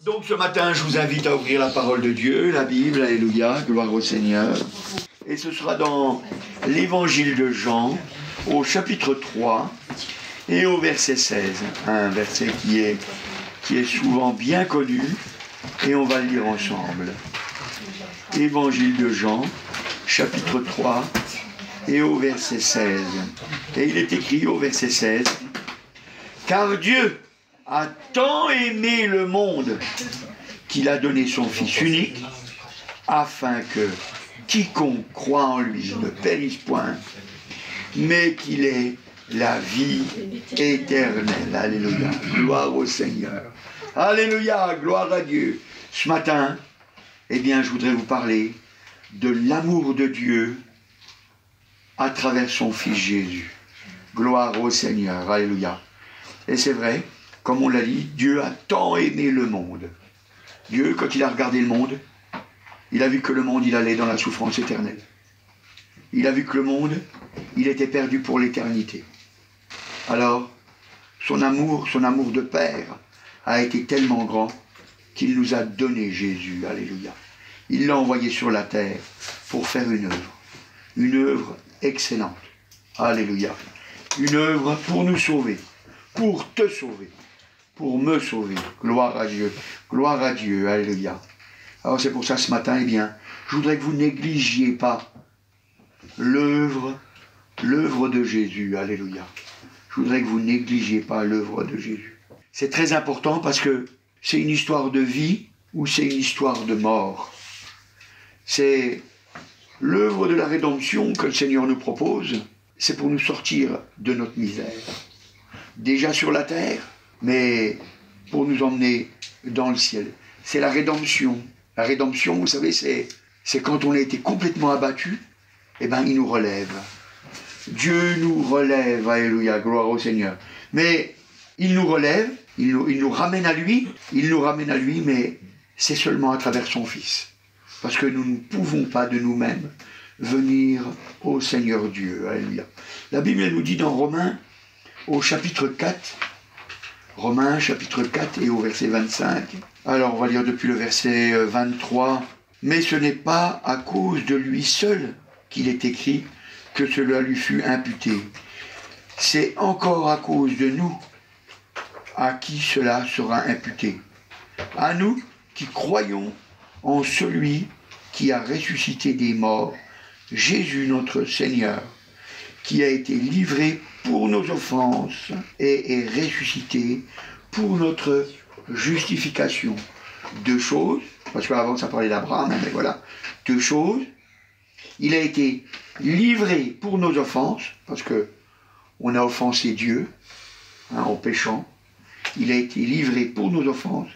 Donc ce matin, je vous invite à ouvrir la parole de Dieu, la Bible, alléluia, gloire au Seigneur. Et ce sera dans l'évangile de Jean, au chapitre 3 et au verset 16. Un verset qui est souvent bien connu, et on va le lire ensemble. Évangile de Jean, chapitre 3 et au verset 16. Et il est écrit au verset 16, « Car Dieu a tant aimé le monde qu'il a donné son Fils unique, afin que quiconque croit en lui ne périsse point, mais qu'il ait la vie éternelle. » Alléluia. Gloire au Seigneur. Alléluia. Gloire à Dieu. Ce matin, eh bien, je voudrais vous parler de l'amour de Dieu à travers son Fils Jésus. Gloire au Seigneur. Alléluia. Et c'est vrai, comme on l'a dit, Dieu a tant aimé le monde. Dieu, quand il a regardé le monde, il a vu que le monde, il allait dans la souffrance éternelle. Il a vu que le monde, il était perdu pour l'éternité. Alors, son amour de Père a été tellement grand qu'il nous a donné Jésus. Alléluia. Il l'a envoyé sur la terre pour faire une œuvre excellente. Alléluia. Une œuvre pour nous sauver, pour te sauver, pour me sauver. Gloire à Dieu. Gloire à Dieu. Alléluia. Alors c'est pour ça ce matin, eh bien, je voudrais que vous négligiez pas l'œuvre de Jésus. Alléluia. Je voudrais que vous négligiez pas l'œuvre de Jésus. C'est très important parce que c'est une histoire de vie ou c'est une histoire de mort. C'est l'œuvre de la rédemption que le Seigneur nous propose. C'est pour nous sortir de notre misère. Déjà sur la terre, mais pour nous emmener dans le ciel. C'est la rédemption. La rédemption, vous savez, c'est quand on a été complètement abattu, eh bien, il nous relève. Dieu nous relève, alléluia, gloire au Seigneur. Mais il nous relève, il nous ramène à lui, mais c'est seulement à travers son Fils. Parce que nous ne pouvons pas de nous-mêmes venir au Seigneur Dieu, alléluia. La Bible nous dit dans Romains, au chapitre 4, Romains chapitre 4 et au verset 25, alors on va lire depuis le verset 23, « Mais ce n'est pas à cause de lui seul qu'il est écrit que cela lui fut imputé. C'est encore à cause de nous à qui cela sera imputé. À nous qui croyons en celui qui a ressuscité des morts, Jésus notre Seigneur, qui a été livré pour nos offenses et est ressuscité pour notre justification. » Deux choses, parce qu'avant ça parlait d'Abraham, mais voilà, deux choses. Il a été livré pour nos offenses, parce que on a offensé Dieu, en péchant. Il a été livré pour nos offenses,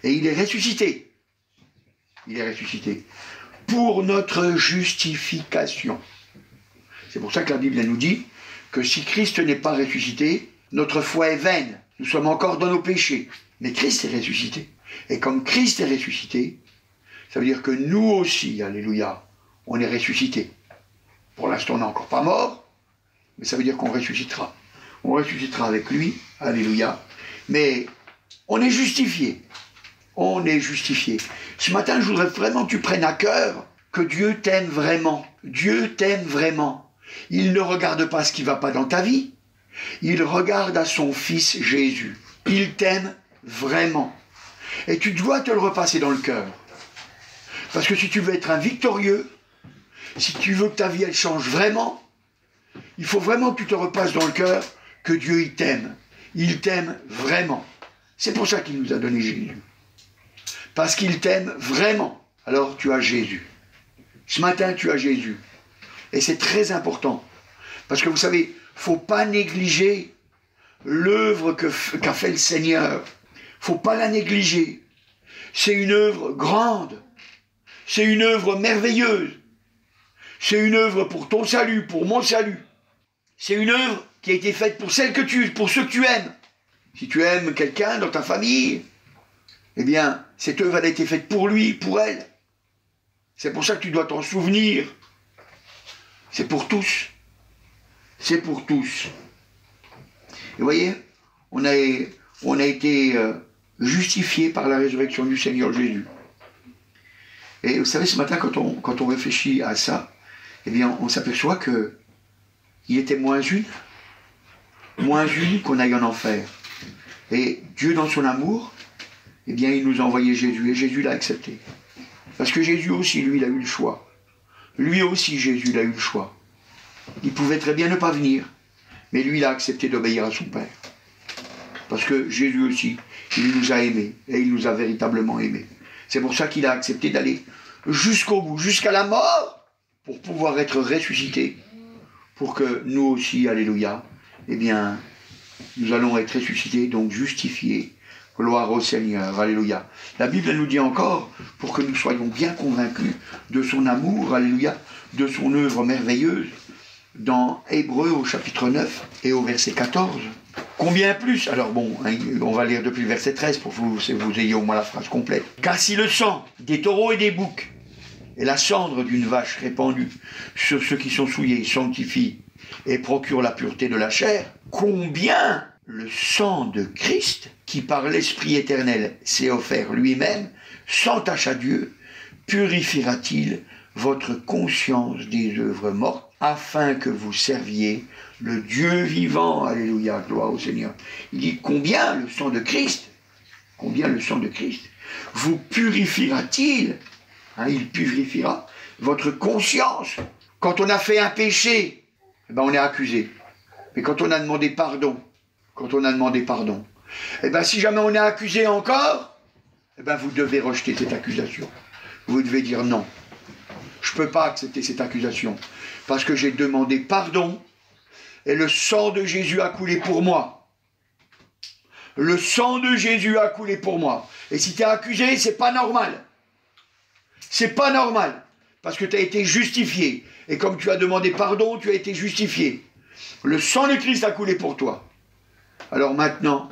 et il est ressuscité. Il est ressuscité pour notre justification. C'est pour ça que la Bible nous dit que si Christ n'est pas ressuscité, notre foi est vaine. Nous sommes encore dans nos péchés. Mais Christ est ressuscité. Et comme Christ est ressuscité, ça veut dire que nous aussi, alléluia, on est ressuscité. Pour l'instant, on n'est encore pas mort, mais ça veut dire qu'on ressuscitera. On ressuscitera avec lui, alléluia. Mais on est justifié. On est justifié. Ce matin, je voudrais vraiment que tu prennes à cœur que Dieu t'aime vraiment. Dieu t'aime vraiment. Il ne regarde pas ce qui ne va pas dans ta vie. Il regarde à son Fils Jésus. Il t'aime vraiment. Et tu dois te le repasser dans le cœur. Parce que si tu veux être un victorieux, si tu veux que ta vie elle change vraiment, il faut vraiment que tu te repasses dans le cœur que Dieu il t'aime. Il t'aime vraiment. C'est pour ça qu'il nous a donné Jésus. Parce qu'il t'aime vraiment. Alors tu as Jésus. Ce matin tu as Jésus. Et c'est très important. Parce que vous savez, il ne faut pas négliger l'œuvre qu'a fait le Seigneur. Il ne faut pas la négliger. C'est une œuvre grande. C'est une œuvre merveilleuse. C'est une œuvre pour ton salut, pour mon salut. C'est une œuvre qui a été faite pour ceux que tu aimes. Si tu aimes quelqu'un dans ta famille, eh bien, cette œuvre a été faite pour lui, pour elle. C'est pour ça que tu dois t'en souvenir. C'est pour tous. C'est pour tous. Et vous voyez, on a été justifiés par la résurrection du Seigneur Jésus. Et vous savez, ce matin, quand on réfléchit à ça, eh bien, on s'aperçoit que il était moins une qu'on aille en enfer. Et Dieu, dans son amour, eh bien, il nous a envoyé Jésus, et Jésus l'a accepté. Parce que Jésus aussi, lui, il a eu le choix. Lui aussi, Jésus, il a eu le choix. Il pouvait très bien ne pas venir, mais lui, il a accepté d'obéir à son Père. Parce que Jésus aussi, il nous a aimés, et il nous a véritablement aimés. C'est pour ça qu'il a accepté d'aller jusqu'au bout, jusqu'à la mort, pour pouvoir être ressuscité, pour que nous aussi, alléluia, eh bien, nous allons être ressuscités, donc justifiés. Gloire au Seigneur, alléluia. La Bible elle nous dit encore, pour que nous soyons bien convaincus de son amour, alléluia, de son œuvre merveilleuse, dans Hébreux au chapitre 9 et au verset 14. Combien plus? Alors bon, hein, on va lire depuis le verset 13 pour que vous ayez au moins la phrase complète. Car si le sang des taureaux et des boucs et la cendre d'une vache répandue sur ceux qui sont souillés sanctifie et procure la pureté de la chair, combien le sang de Christ, qui par l'Esprit éternel s'est offert lui-même, sans tache à Dieu, purifiera-t-il votre conscience des œuvres mortes, afin que vous serviez le Dieu vivant. Alléluia, gloire au Seigneur. Il dit combien le sang de Christ vous purifiera-t-il, hein, il purifiera votre conscience. Quand on a fait un péché, eh ben on est accusé. Mais quand on a demandé pardon, eh bien si jamais on est accusé encore, eh bien vous devez rejeter cette accusation. Vous devez dire non. Je ne peux pas accepter cette accusation. Parce que j'ai demandé pardon et le sang de Jésus a coulé pour moi. Le sang de Jésus a coulé pour moi. Et si tu es accusé, c'est pas normal. C'est pas normal. Parce que tu as été justifié. Et comme tu as demandé pardon, tu as été justifié. Le sang de Christ a coulé pour toi. Alors maintenant,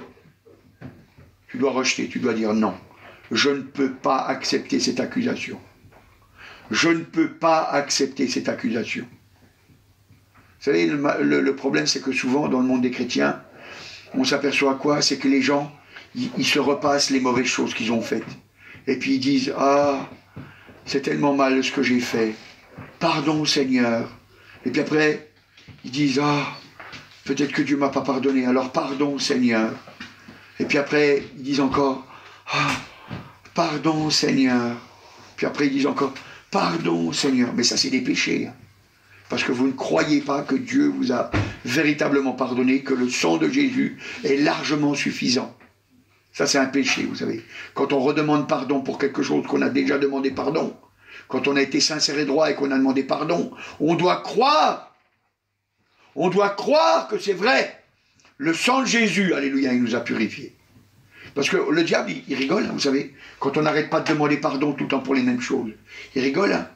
tu dois rejeter, tu dois dire non. Je ne peux pas accepter cette accusation. Je ne peux pas accepter cette accusation. Vous savez, le problème, c'est que souvent, dans le monde des chrétiens, on s'aperçoit quoi? C'est que les gens, ils se repassent les mauvaises choses qu'ils ont faites. Et puis ils disent, ah, c'est tellement mal ce que j'ai fait. Pardon, Seigneur. Et puis après, ils disent, ah, peut-être que Dieu ne m'a pas pardonné, alors pardon, Seigneur. Et puis après, ils disent encore, ah, pardon, Seigneur. Puis après, ils disent encore, pardon, Seigneur. Mais ça, c'est des péchés. Parce que vous ne croyez pas que Dieu vous a véritablement pardonné, que le sang de Jésus est largement suffisant. Ça, c'est un péché, vous savez. Quand on redemande pardon pour quelque chose qu'on a déjà demandé pardon, quand on a été sincère et droit et qu'on a demandé pardon, on doit croire. On doit croire que c'est vrai. Le sang de Jésus, alléluia, il nous a purifiés. Parce que le diable, il rigole, vous savez. Quand on n'arrête pas de demander pardon tout le temps pour les mêmes choses, il rigole. Hein.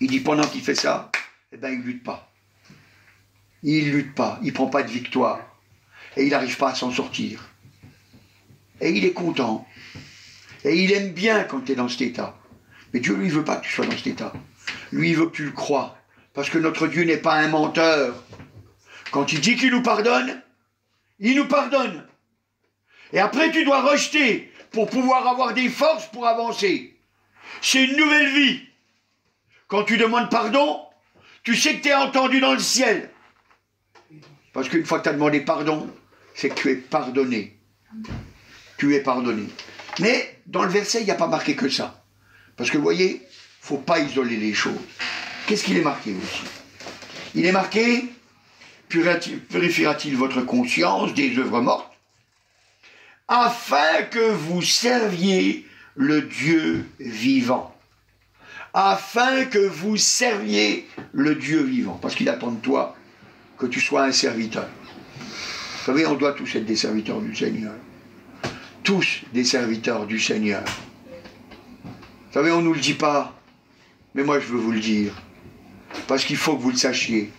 Il dit pendant qu'il fait ça, eh ben il ne lutte pas. Il ne lutte pas, il ne prend pas de victoire. Et il n'arrive pas à s'en sortir. Et il est content. Et il aime bien quand tu es dans cet état. Mais Dieu, lui, ne veut pas que tu sois dans cet état. Lui, il veut que tu le crois. Parce que notre Dieu n'est pas un menteur. Quand il dit qu'il nous pardonne, il nous pardonne. Et après, tu dois rejeter pour pouvoir avoir des forces pour avancer. C'est une nouvelle vie. Quand tu demandes pardon, tu sais que tu es entendu dans le ciel. Parce qu'une fois que tu as demandé pardon, c'est que tu es pardonné. Tu es pardonné. Mais dans le verset, il n'y a pas marqué que ça. Parce que vous voyez, il ne faut pas isoler les choses. Qu'est-ce qu'il est marqué aussi? Il est marqué, purifiera-t-il votre conscience des œuvres mortes, afin que vous serviez le Dieu vivant. Afin que vous serviez le Dieu vivant. Parce qu'il attend de toi que tu sois un serviteur. Vous savez, on doit tous être des serviteurs du Seigneur. Tous des serviteurs du Seigneur. Vous savez, on ne nous le dit pas, mais moi je veux vous le dire. Parce qu'il faut que vous le sachiez.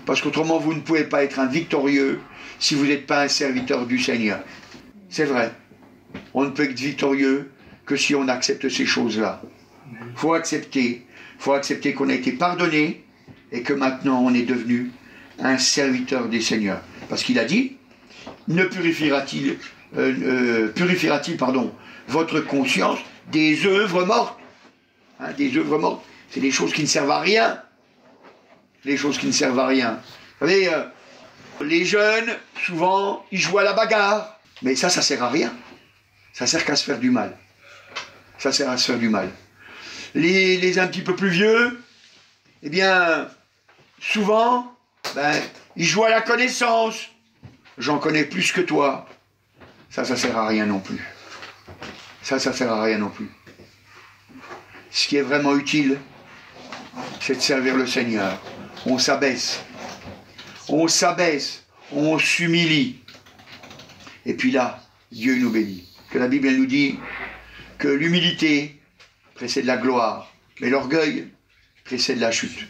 Parce qu'autrement, vous ne pouvez pas être un victorieux si vous n'êtes pas un serviteur du Seigneur. C'est vrai. On ne peut être victorieux que si on accepte ces choses-là. Il faut accepter qu'on a été pardonné et que maintenant on est devenu un serviteur des Seigneurs. Parce qu'il a dit, ne purifiera-t-il purifiera-t-il, pardon, votre conscience des œuvres mortes. Hein, des œuvres mortes, c'est des choses qui ne servent à rien. Les choses qui ne servent à rien. Vous savez, les jeunes, souvent, ils jouent à la bagarre. Mais ça sert à rien. Ça sert qu'à se faire du mal. Ça sert à se faire du mal. Les un petit peu plus vieux, eh bien, souvent, ils jouent à la connaissance. J'en connais plus que toi. Ça sert à rien non plus. Ça sert à rien non plus. Ce qui est vraiment utile, c'est de servir le Seigneur. On s'abaisse. On s'abaisse. On s'humilie. Et puis là, Dieu nous bénit. Que la Bible elle nous dit que l'humilité précède la gloire, mais l'orgueil précède la chute.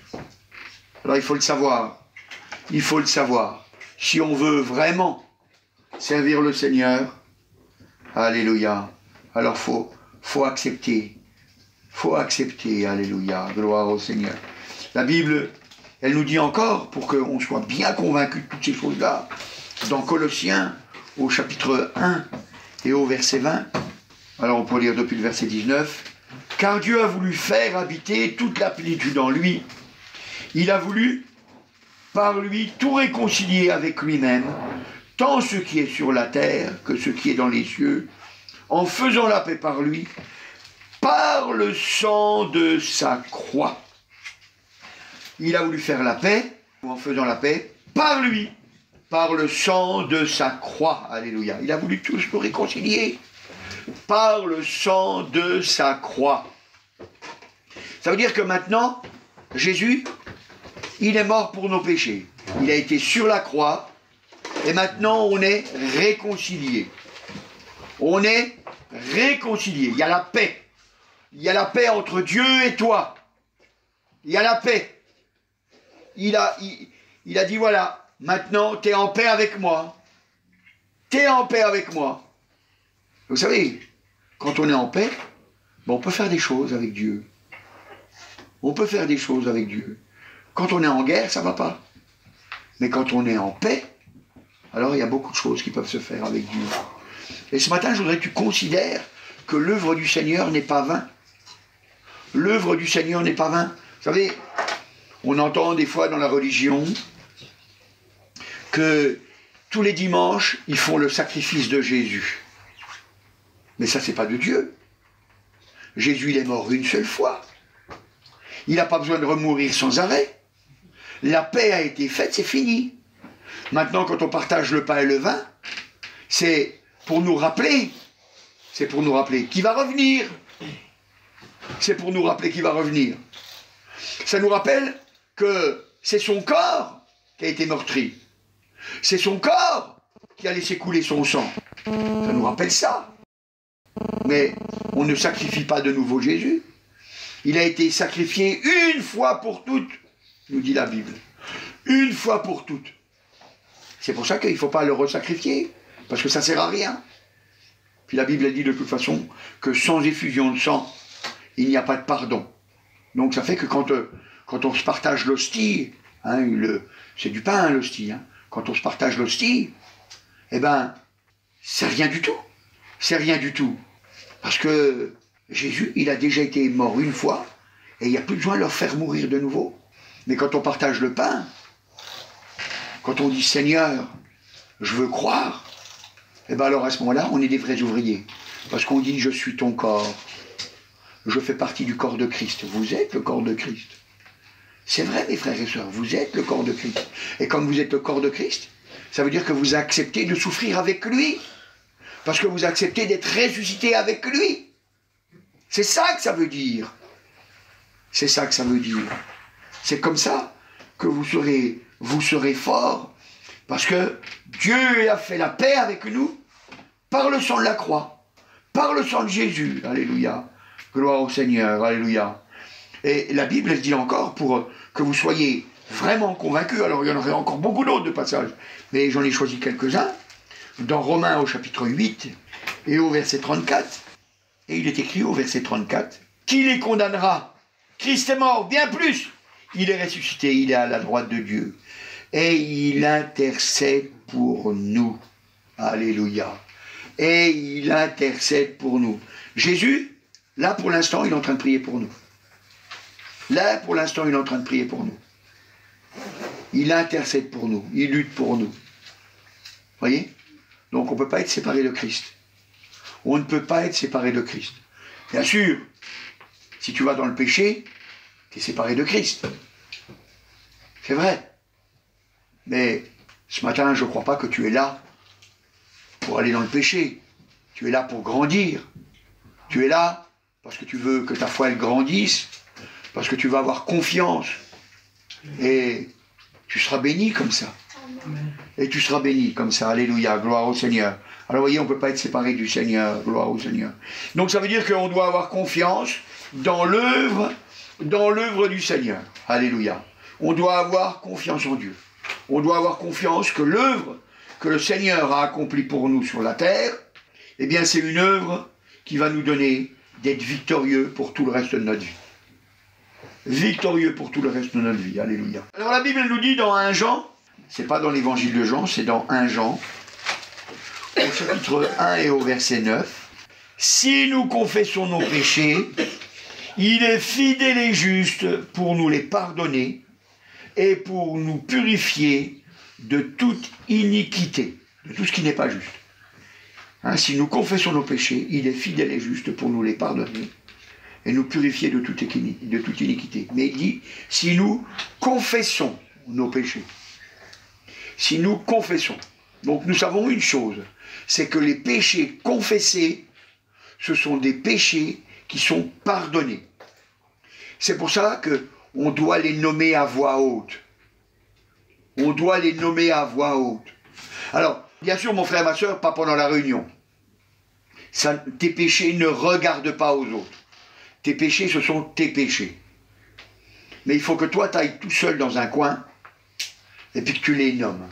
Alors il faut le savoir. Il faut le savoir. Si on veut vraiment servir le Seigneur, alléluia, alors faut accepter. Faut accepter, alléluia, gloire au Seigneur. La Bible, elle nous dit encore, pour qu'on soit bien convaincu de toutes ces choses-là, dans Colossiens, au chapitre 1 et au verset 20, alors on peut lire depuis le verset 19, « Car Dieu a voulu faire habiter toute la plénitude en lui. Il a voulu, par lui, tout réconcilier avec lui-même, tant ce qui est sur la terre que ce qui est dans les cieux, en faisant la paix par lui, par le sang de sa croix. » Il a voulu faire la paix, en faisant la paix, par lui, par le sang de sa croix. Alléluia. Il a voulu tous nous réconcilier, par le sang de sa croix. Ça veut dire que maintenant, Jésus, il est mort pour nos péchés. Il a été sur la croix, et maintenant on est réconciliés. On est réconciliés. Il y a la paix. Il y a la paix entre Dieu et toi. Il y a la paix. Il a dit, voilà, maintenant, tu es en paix avec moi. Tu es en paix avec moi. Vous savez, quand on est en paix, on peut faire des choses avec Dieu. On peut faire des choses avec Dieu. Quand on est en guerre, ça ne va pas. Mais quand on est en paix, alors il y a beaucoup de choses qui peuvent se faire avec Dieu. Et ce matin, je voudrais que tu considères que l'œuvre du Seigneur n'est pas vain. L'œuvre du Seigneur n'est pas vain. Vous savez, on entend des fois dans la religion que tous les dimanches, ils font le sacrifice de Jésus. Mais ça, c'est pas de Dieu. Jésus, il est mort une seule fois. Il n'a pas besoin de remourir sans arrêt. La paix a été faite, c'est fini. Maintenant, quand on partage le pain et le vin, c'est pour nous rappeler. C'est pour nous rappeler qui va revenir. C'est pour nous rappeler qui va revenir. Ça nous rappelle que c'est son corps qui a été meurtri. C'est son corps qui a laissé couler son sang. Ça nous rappelle ça. Mais on ne sacrifie pas de nouveau Jésus. Il a été sacrifié une fois pour toutes, nous dit la Bible. Une fois pour toutes. C'est pour ça qu'il ne faut pas le resacrifier, parce que ça ne sert à rien. Puis la Bible a dit de toute façon que sans effusion de sang, il n'y a pas de pardon. Donc ça fait que quand on se partage l'hostie, hein, c'est du pain l'hostie, hein, quand on se partage l'hostie, eh ben, c'est rien du tout. C'est rien du tout. Parce que Jésus, il a déjà été mort une fois, et il n'y a plus besoin de leur faire mourir de nouveau. Mais quand on partage le pain, quand on dit Seigneur, je veux croire, eh bien alors à ce moment-là, on est des vrais ouvriers. Parce qu'on dit je suis ton corps, je fais partie du corps de Christ. Vous êtes le corps de Christ. C'est vrai, mes frères et sœurs, vous êtes le corps de Christ. Et comme vous êtes le corps de Christ, ça veut dire que vous acceptez de souffrir avec lui. Parce que vous acceptez d'être ressuscité avec lui. C'est ça que ça veut dire. C'est ça que ça veut dire. C'est comme ça que vous serez forts. Parce que Dieu a fait la paix avec nous par le sang de la croix. Par le sang de Jésus. Alléluia. Gloire au Seigneur. Alléluia. Et la Bible, elle dit encore, pour que vous soyez vraiment convaincus, alors il y en aurait encore beaucoup d'autres de passages, mais j'en ai choisi quelques-uns, dans Romains au chapitre 8 et au verset 34, et il est écrit au verset 34, « Qui les condamnera? Christ est mort, bien plus, il est ressuscité, il est à la droite de Dieu, et il intercède pour nous. » Alléluia. et il intercède pour nous. Jésus, là pour l'instant, il est en train de prier pour nous. Là pour l'instant, il est en train de prier pour nous. Il intercède pour nous, il lutte pour nous. Voyez? Donc on ne peut pas être séparé de Christ. On ne peut pas être séparé de Christ. Bien sûr, si tu vas dans le péché, tu es séparé de Christ. C'est vrai. Mais ce matin, je ne crois pas que tu es là pour aller dans le péché. Tu es là pour grandir. Tu es là parce que tu veux que ta foi elle grandisse, parce que tu vas avoir confiance. Et tu seras béni comme ça. Et tu seras béni comme ça. Alléluia, gloire au Seigneur. Alors vous voyez, on ne peut pas être séparé du Seigneur, gloire au Seigneur. Donc ça veut dire qu'on doit avoir confiance dans l'œuvre du Seigneur. Alléluia. On doit avoir confiance en Dieu. On doit avoir confiance que l'œuvre que le Seigneur a accomplie pour nous sur la terre, eh bien c'est une œuvre qui va nous donner d'être victorieux pour tout le reste de notre vie. Victorieux pour tout le reste de notre vie. Alléluia. Alors la Bible nous dit dans 1 Jean, c'est pas dans l'évangile de Jean, c'est dans 1 Jean, au chapitre 1 et au verset 9, « Si nous confessons nos péchés, il est fidèle et juste pour nous les pardonner et pour nous purifier de toute iniquité, de tout ce qui n'est pas juste. Hein, si nous confessons nos péchés, il est fidèle et juste pour nous les pardonner et nous purifier de toute iniquité. » Mais il dit, si nous confessons nos péchés, si nous confessons. Donc nous savons une chose, c'est que les péchés confessés, ce sont des péchés qui sont pardonnés. C'est pour ça qu'on doit les nommer à voix haute. On doit les nommer à voix haute. Alors, bien sûr, mon frère et ma soeur, pas pendant la réunion. Ça, tes péchés ne regardent pas aux autres. Tes péchés, ce sont tes péchés. Mais il faut que toi, tu ailles tout seul dans un coin et puis que tu les nommes.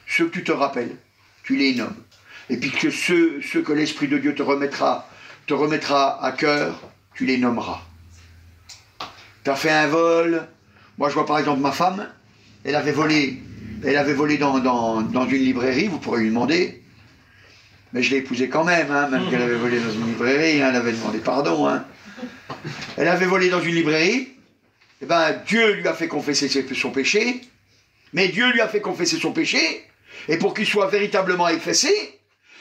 Ceux que tu te rappelles, tu les nommes. Et puis que ceux que l'Esprit de Dieu te remettra à cœur, tu les nommeras. Tu as fait un vol. Moi, je vois par exemple ma femme, elle avait volé dans une librairie, vous pourrez lui demander. Mais je l'ai épousée quand même, hein, même qu'elle avait volé dans une librairie, hein, elle avait demandé pardon. Hein. Elle avait volé dans une librairie, et ben Dieu lui a fait confesser son péché, mais Dieu lui a fait confesser son péché, et pour qu'il soit véritablement effacé,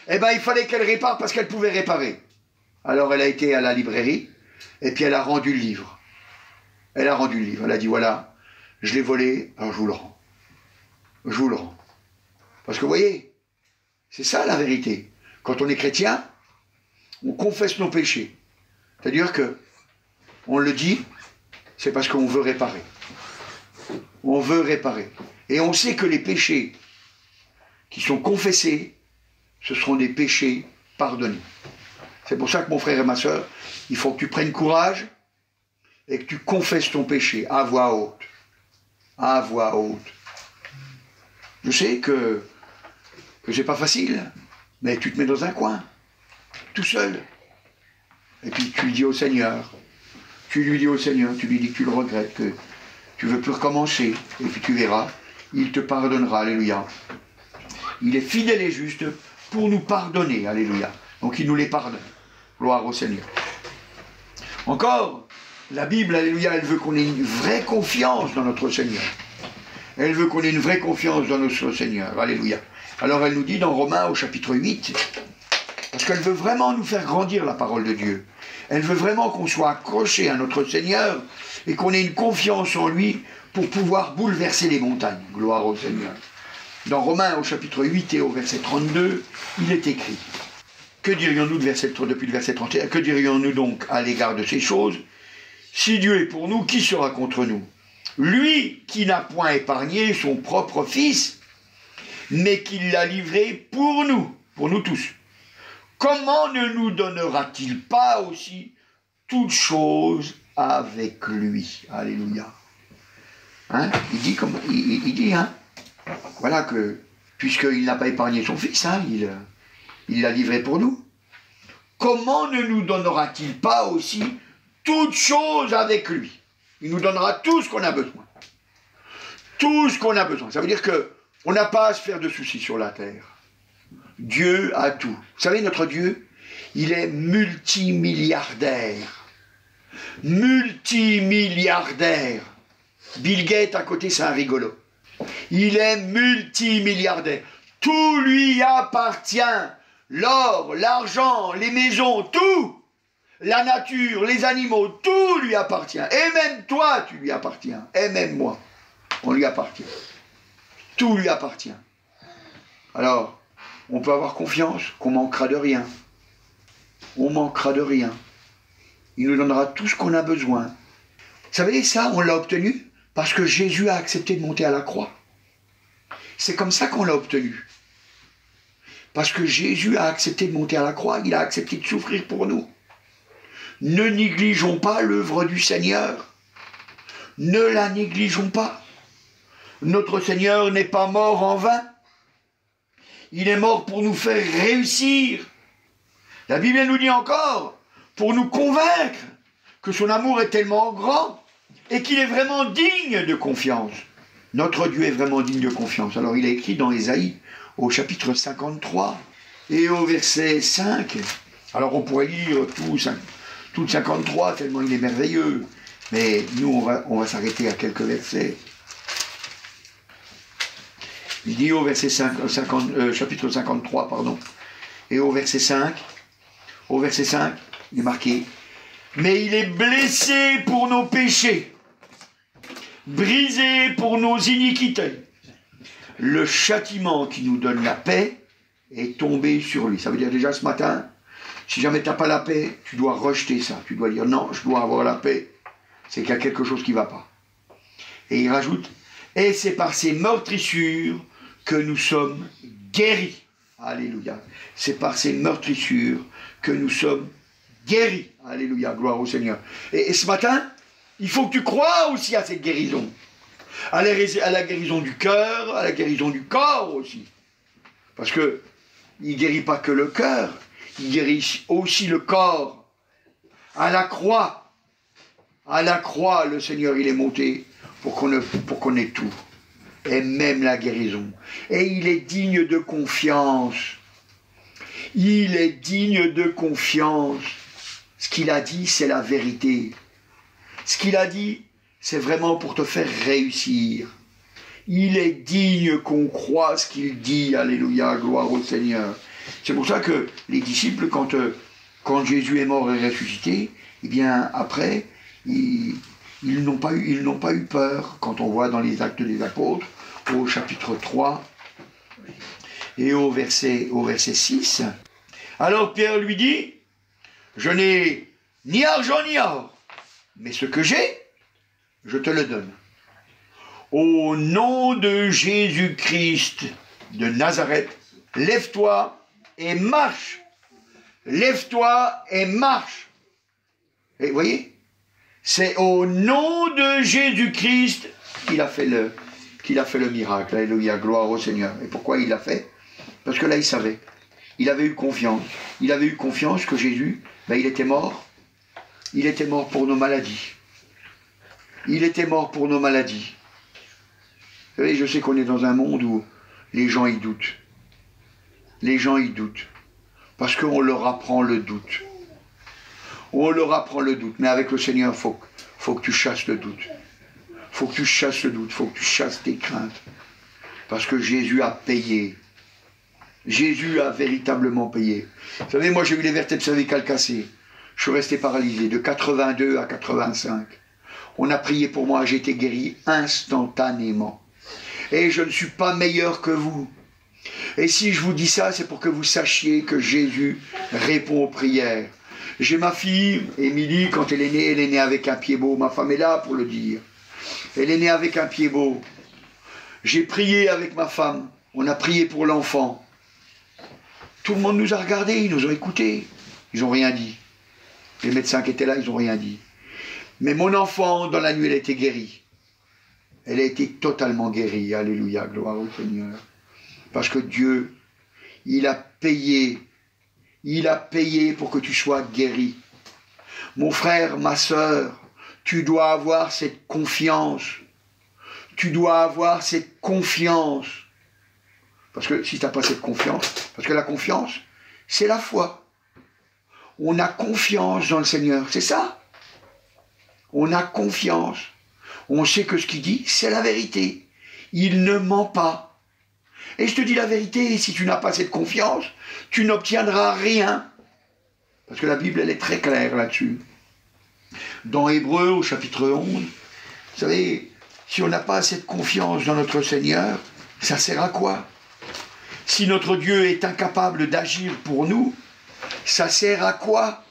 eh ben il fallait qu'elle répare parce qu'elle pouvait réparer. Alors elle a été à la librairie, et puis elle a rendu le livre. Elle a rendu le livre, elle a dit voilà, je l'ai volé, alors je vous le rends. Je vous le rends. Parce que vous voyez, c'est ça la vérité. Quand on est chrétien, on confesse nos péchés. C'est-à-dire que on le dit, c'est parce qu'on veut réparer. On veut réparer. Et on sait que les péchés qui sont confessés, ce seront des péchés pardonnés. C'est pour ça que mon frère et ma soeur, il faut que tu prennes courage et que tu confesses ton péché à voix haute. À voix haute. Je sais que c'est pas facile, mais tu te mets dans un coin, tout seul. Et puis tu lui dis au Seigneur, tu lui dis que tu le regrettes, que tu veux plus recommencer, et puis tu verras, il te pardonnera, alléluia. Il est fidèle et juste pour nous pardonner, alléluia. Donc il nous les pardonne, gloire au Seigneur. Encore, la Bible, alléluia, elle veut qu'on ait une vraie confiance dans notre Seigneur. Elle veut qu'on ait une vraie confiance dans notre Seigneur, alléluia. Alors elle nous dit dans Romains au chapitre 8, parce qu'elle veut vraiment nous faire grandir la parole de Dieu. Elle veut vraiment qu'on soit accroché à notre Seigneur et qu'on ait une confiance en lui pour pouvoir bouleverser les montagnes. Gloire au Seigneur. Dans Romains au chapitre 8 et au verset 32, il est écrit, que dirions-nous depuis le verset 31, que dirions-nous donc à l'égard de ces choses? Si Dieu est pour nous, qui sera contre nous? Lui qui n'a point épargné son propre Fils, mais qui l'a livré pour nous tous. Comment ne nous donnera-t-il pas aussi toutes choses avec lui? Alléluia. Hein? Il dit, hein? Voilà que, puisqu'il n'a pas épargné son Fils, hein, il l'a livré pour nous. Comment ne nous donnera-t-il pas aussi toutes choses avec lui? Il nous donnera tout ce qu'on a besoin. Tout ce qu'on a besoin. Ça veut dire qu'on n'a pas à se faire de soucis sur la terre. Dieu a tout. Vous savez, notre Dieu, il est multimilliardaire. Multimilliardaire. Bill Gates à côté, c'est un rigolo. Il est multimilliardaire. Tout lui appartient. L'or, l'argent, les maisons, tout. La nature, les animaux, tout lui appartient. Et même toi, tu lui appartiens. Et même moi, on lui appartient. Tout lui appartient. Alors, on peut avoir confiance qu'on manquera de rien. On manquera de rien. Il nous donnera tout ce qu'on a besoin. Vous savez, ça, on l'a obtenu parce que Jésus a accepté de monter à la croix. C'est comme ça qu'on l'a obtenu. Parce que Jésus a accepté de monter à la croix, il a accepté de souffrir pour nous. Ne négligeons pas l'œuvre du Seigneur. Ne la négligeons pas. Notre Seigneur n'est pas mort en vain. Il est mort pour nous faire réussir. La Bible nous dit encore, pour nous convaincre que son amour est tellement grand et qu'il est vraiment digne de confiance. Notre Dieu est vraiment digne de confiance. Alors il est écrit dans Ésaïe, au chapitre 53 et au verset 5. Alors on pourrait lire tout le 53 tellement il est merveilleux. Mais nous on va s'arrêter à quelques versets. Il dit au verset chapitre 53, pardon, et au verset 5, il est marqué, « Mais il est blessé pour nos péchés, brisé pour nos iniquités. Le châtiment qui nous donne la paix est tombé sur lui. » Ça veut dire déjà ce matin, si jamais tu n'as pas la paix, tu dois rejeter ça. Tu dois dire, non, je dois avoir la paix. C'est qu'il y a quelque chose qui ne va pas. Et il rajoute, « Et c'est par ces meurtrissures que nous sommes guéris. » Alléluia. C'est par ces meurtrissures que nous sommes guéris. Alléluia. Gloire au Seigneur. Et ce matin, il faut que tu crois aussi à cette guérison. À la guérison du cœur, à la guérison du corps aussi. Parce que il ne guérit pas que le cœur, il guérit aussi le corps. À la croix, le Seigneur, il est monté pour qu'on ait tout. Et même la guérison. Et il est digne de confiance. Il est digne de confiance. Ce qu'il a dit, c'est la vérité. Ce qu'il a dit, c'est vraiment pour te faire réussir. Il est digne qu'on croie ce qu'il dit. Alléluia, gloire au Seigneur. C'est pour ça que les disciples, quand Jésus est mort et ressuscité, eh bien après, ils n'ont pas eu peur, quand on voit dans les Actes des Apôtres, au chapitre 3 et au verset 6. Alors Pierre lui dit, « Je n'ai ni argent ni or, mais ce que j'ai, je te le donne. Au nom de Jésus-Christ de Nazareth, lève-toi et marche. Lève-toi et marche. » Et vous voyez, c'est au nom de Jésus-Christ qu'il a fait le miracle. Alléluia, gloire au Seigneur. Et pourquoi il l'a fait? Parce que là, il savait. Il avait eu confiance. Il avait eu confiance que Jésus, il était mort. Il était mort pour nos maladies. Il était mort pour nos maladies. Vous savez, je sais qu'on est dans un monde où les gens y doutent. Les gens y doutent. Parce qu'on leur apprend le doute. On leur apprend le doute. Mais avec le Seigneur, faut que tu chasses le doute. Faut que tu chasses le doute. Faut que tu chasses tes craintes. Parce que Jésus a payé. Jésus a véritablement payé. Vous savez, moi j'ai eu les vertèbres cervicales cassées. Je suis resté paralysé de 82 à 85. On a prié pour moi, j'ai été guéri instantanément. Et je ne suis pas meilleur que vous. Et si je vous dis ça, c'est pour que vous sachiez que Jésus répond aux prières. J'ai ma fille, Émilie, quand elle est née avec un pied beau. Ma femme est là pour le dire. Elle est née avec un pied beau. J'ai prié avec ma femme. On a prié pour l'enfant. Tout le monde nous a regardés, ils nous ont écoutés. Ils n'ont rien dit. Les médecins qui étaient là, ils n'ont rien dit. Mais mon enfant, dans la nuit, elle a été guérie. Elle a été totalement guérie. Alléluia, gloire au Seigneur. Parce que Dieu, il a payé. Il a payé pour que tu sois guéri. Mon frère, ma sœur, tu dois avoir cette confiance. Tu dois avoir cette confiance Parce que si tu n'as pas cette confiance, parce que la confiance, c'est la foi. On a confiance dans le Seigneur, c'est ça. On a confiance. On sait que ce qu'il dit, c'est la vérité. Il ne ment pas. Et je te dis la vérité, si tu n'as pas cette confiance, tu n'obtiendras rien. Parce que la Bible, elle est très claire là-dessus. Dans Hébreux, au chapitre 11, vous savez, si on n'a pas cette confiance dans notre Seigneur, ça sert à quoi? Si notre Dieu est incapable d'agir pour nous, ça sert à quoi?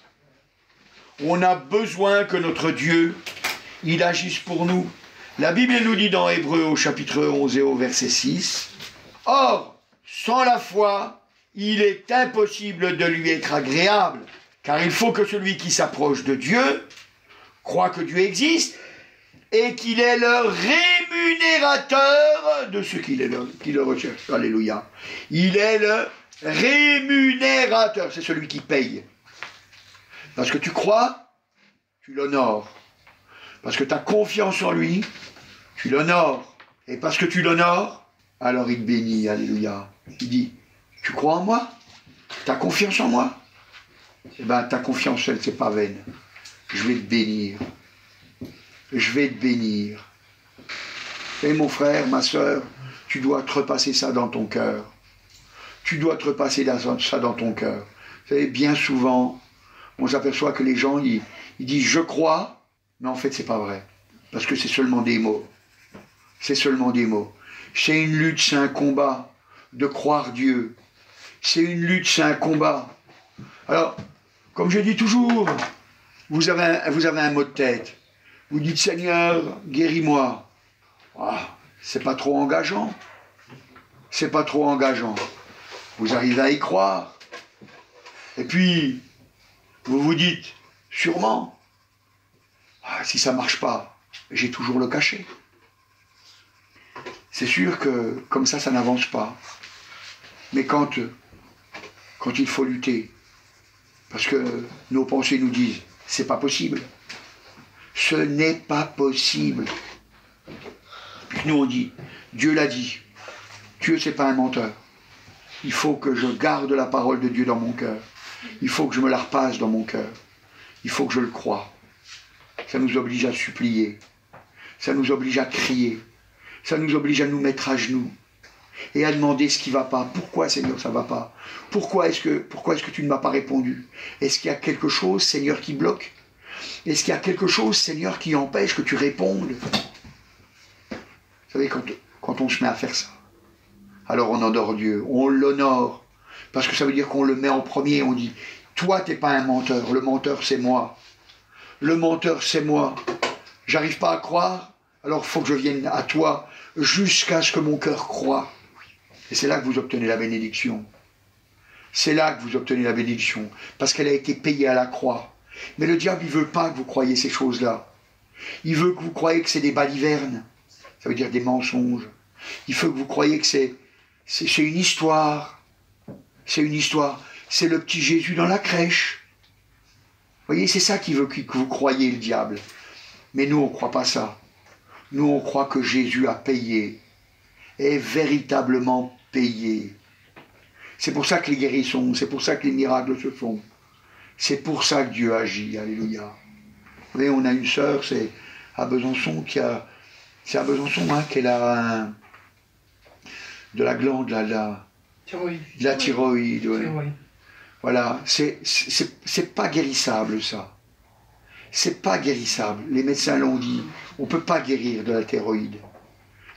On a besoin que notre Dieu, il agisse pour nous. La Bible nous dit dans Hébreux au chapitre 11 et au verset 6, « Or, sans la foi, il est impossible de lui être agréable, car il faut que celui qui s'approche de Dieu croit que Dieu existe et qu'il est le rémunérateur de ceux qui le recherchent. » Alléluia. Il est le rémunérateur, c'est celui qui paye. Parce que tu crois, tu l'honores. Parce que tu as confiance en lui, tu l'honores. Et parce que tu l'honores, alors il te bénit, alléluia. Il dit, tu crois en moi? Tu as confiance en moi? Eh bien, ta confiance, elle, c'est pas vaine. Je vais te bénir. Je vais te bénir. Et mon frère, ma soeur, tu dois te repasser ça dans ton cœur. Tu dois te repasser ça dans ton cœur. Vous savez, bien souvent, on s'aperçoit que les gens, ils disent « je crois », mais en fait, c'est pas vrai. Parce que c'est seulement des mots. C'est seulement des mots. C'est une lutte, c'est un combat de croire Dieu. C'est une lutte, c'est un combat. Alors, comme je dis toujours, vous avez un mot de tête. Vous dites « Seigneur, guéris-moi ». Ah, c'est pas trop engageant. C'est pas trop engageant. Vous arrivez à y croire. Et puis, vous vous dites, sûrement, ah, si ça ne marche pas, j'ai toujours le cachet. C'est sûr que comme ça n'avance pas. Mais quand il faut lutter, parce que nos pensées nous disent, c'est pas possible. Ce n'est pas possible. Puis nous on dit, Dieu l'a dit. Dieu c'est pas un menteur. Il faut que je garde la parole de Dieu dans mon cœur. Il faut que je me la repasse dans mon cœur. Il faut que je le croie. Ça nous oblige à supplier. Ça nous oblige à crier. Ça nous oblige à nous mettre à genoux. Et à demander ce qui ne va pas. Pourquoi, Seigneur, ça ne va pas? Pourquoi est-ce que tu ne m'as pas répondu? Est-ce qu'il y a quelque chose, Seigneur, qui bloque? Est-ce qu'il y a quelque chose, Seigneur, qui empêche que tu répondes? Vous savez, quand on se met à faire ça, alors on honore Dieu, on l'honore. Parce que ça veut dire qu'on le met en premier, on dit, toi, tu n'es pas un menteur, le menteur, c'est moi. Le menteur, c'est moi. J'arrive pas à croire, alors il faut que je vienne à toi jusqu'à ce que mon cœur croie. Et c'est là que vous obtenez la bénédiction. C'est là que vous obtenez la bénédiction, parce qu'elle a été payée à la croix. Mais le diable, il ne veut pas que vous croyiez ces choses-là. Il veut que vous croyiez que c'est des balivernes, ça veut dire des mensonges. Il veut que vous croyiez que c'est une histoire. C'est une histoire. C'est le petit Jésus dans la crèche. Vous voyez, c'est ça qu'il veut que vous croyiez, le diable. Mais nous, on ne croit pas ça. Nous, on croit que Jésus a payé, est véritablement payé. C'est pour ça que les guérissons, c'est pour ça que les miracles se font. C'est pour ça que Dieu agit, alléluia. Vous voyez, on a une sœur, c'est à Besançon, c'est à Besançon qu'elle a de la glande, la thyroïde. Ouais. Voilà, c'est pas guérissable ça. C'est pas guérissable. Les médecins l'ont dit, on ne peut pas guérir de la thyroïde.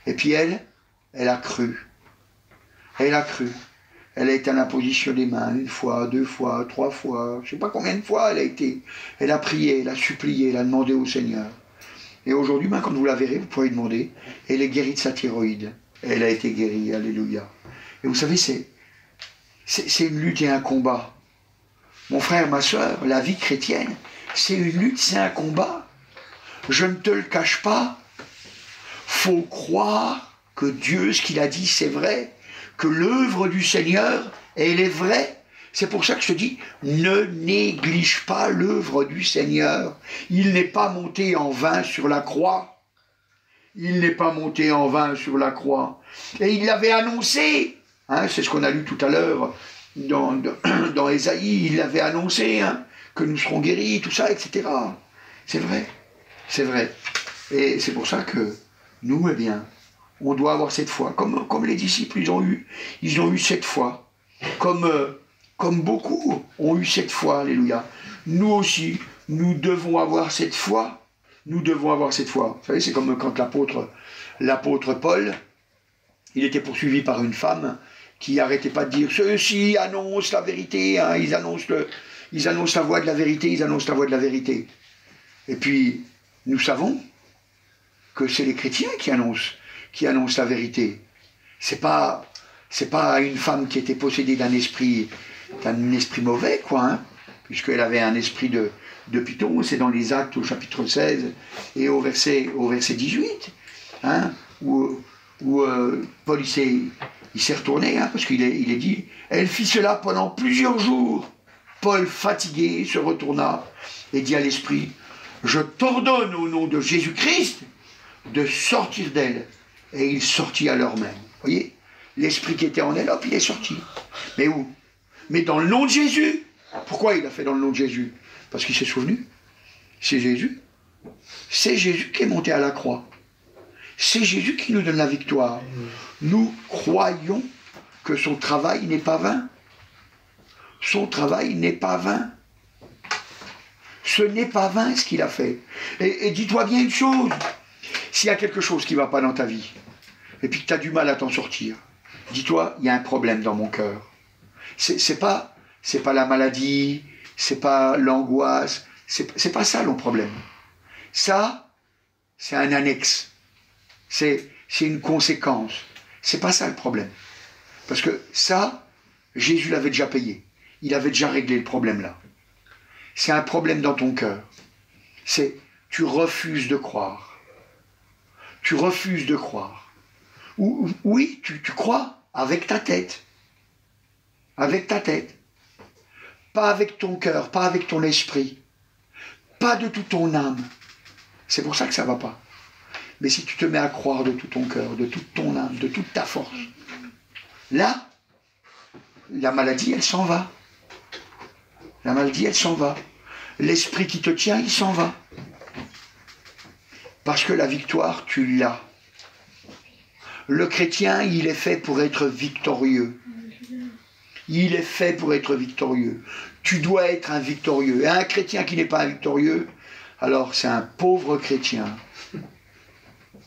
Et puis elle a cru. Elle a cru. Elle a été à l'imposition des mains, 1 fois, 2 fois, 3 fois, je ne sais pas combien de fois elle a été. Elle a prié, elle a supplié, elle a demandé au Seigneur. Et aujourd'hui, quand vous la verrez, vous pourrez lui demander, elle est guérie de sa thyroïde. Elle a été guérie, alléluia. Et vous savez, c'est une lutte et un combat. Mon frère, ma soeur, la vie chrétienne, c'est une lutte, c'est un combat. Je ne te le cache pas. Faut croire que Dieu, ce qu'il a dit, c'est vrai. Que l'œuvre du Seigneur, elle est vraie. C'est pour ça que je te dis, ne néglige pas l'œuvre du Seigneur. Il n'est pas monté en vain sur la croix. Il n'est pas monté en vain sur la croix. Et il l'avait annoncé. Hein, c'est ce qu'on a lu tout à l'heure dans Ésaïe, il avait annoncé hein, que nous serons guéris, tout ça, etc. C'est vrai, c'est vrai. Et c'est pour ça que nous, eh bien, on doit avoir cette foi. Comme les disciples, ils ont eu cette foi. Comme beaucoup ont eu cette foi, alléluia. Nous aussi, nous devons avoir cette foi. Nous devons avoir cette foi. Vous savez, c'est comme quand l'apôtre Paul, il était poursuivi par une femme qui n'arrêtait pas de dire « Ceux-ci annoncent la vérité, hein, ils annoncent la voie de la vérité, ils annoncent la voie de la vérité. » Et puis, nous savons que c'est les chrétiens qui annoncent la vérité. C'est pas une femme qui était possédée d'un esprit mauvais, quoi, hein, puisqu'elle avait un esprit de python, c'est dans les Actes au chapitre 16 et au verset 18, hein, où Paul il s'est retourné, hein, parce qu'il est dit, elle fit cela pendant plusieurs jours. Paul, fatigué, se retourna et dit à l'esprit, je t'ordonne au nom de Jésus-Christ de sortir d'elle. Et il sortit à l'heure même. Vous voyez, l'esprit qui était en elle, hop, il est sorti. Mais où? Mais dans le nom de Jésus. Pourquoi il a fait dans le nom de Jésus? Parce qu'il s'est souvenu. C'est Jésus. C'est Jésus qui est monté à la croix. C'est Jésus qui nous donne la victoire. Nous croyons que son travail n'est pas vain. Son travail n'est pas vain. Ce n'est pas vain ce qu'il a fait. Et dis-toi bien une chose. S'il y a quelque chose qui ne va pas dans ta vie, et puis que tu as du mal à t'en sortir, dis-toi, il y a un problème dans mon cœur. C'est pas la maladie, c'est pas l'angoisse, c'est pas ça le problème. Ça, c'est un annexe. C'est une conséquence. C'est pas ça le problème. Parce que ça, Jésus l'avait déjà payé. Il avait déjà réglé le problème là. C'est un problème dans ton cœur. C'est tu refuses de croire. Tu refuses de croire. Oui, tu crois avec ta tête. Avec ta tête. Pas avec ton cœur, pas avec ton esprit. Pas de toute ton âme. C'est pour ça que ça ne va pas. Mais si tu te mets à croire de tout ton cœur, de toute ton âme, de toute ta force, là, la maladie, elle s'en va. La maladie, elle s'en va. L'esprit qui te tient, il s'en va. Parce que la victoire, tu l'as. Le chrétien, il est fait pour être victorieux. Il est fait pour être victorieux. Tu dois être un victorieux. Et un chrétien qui n'est pas un victorieux, alors c'est un pauvre chrétien.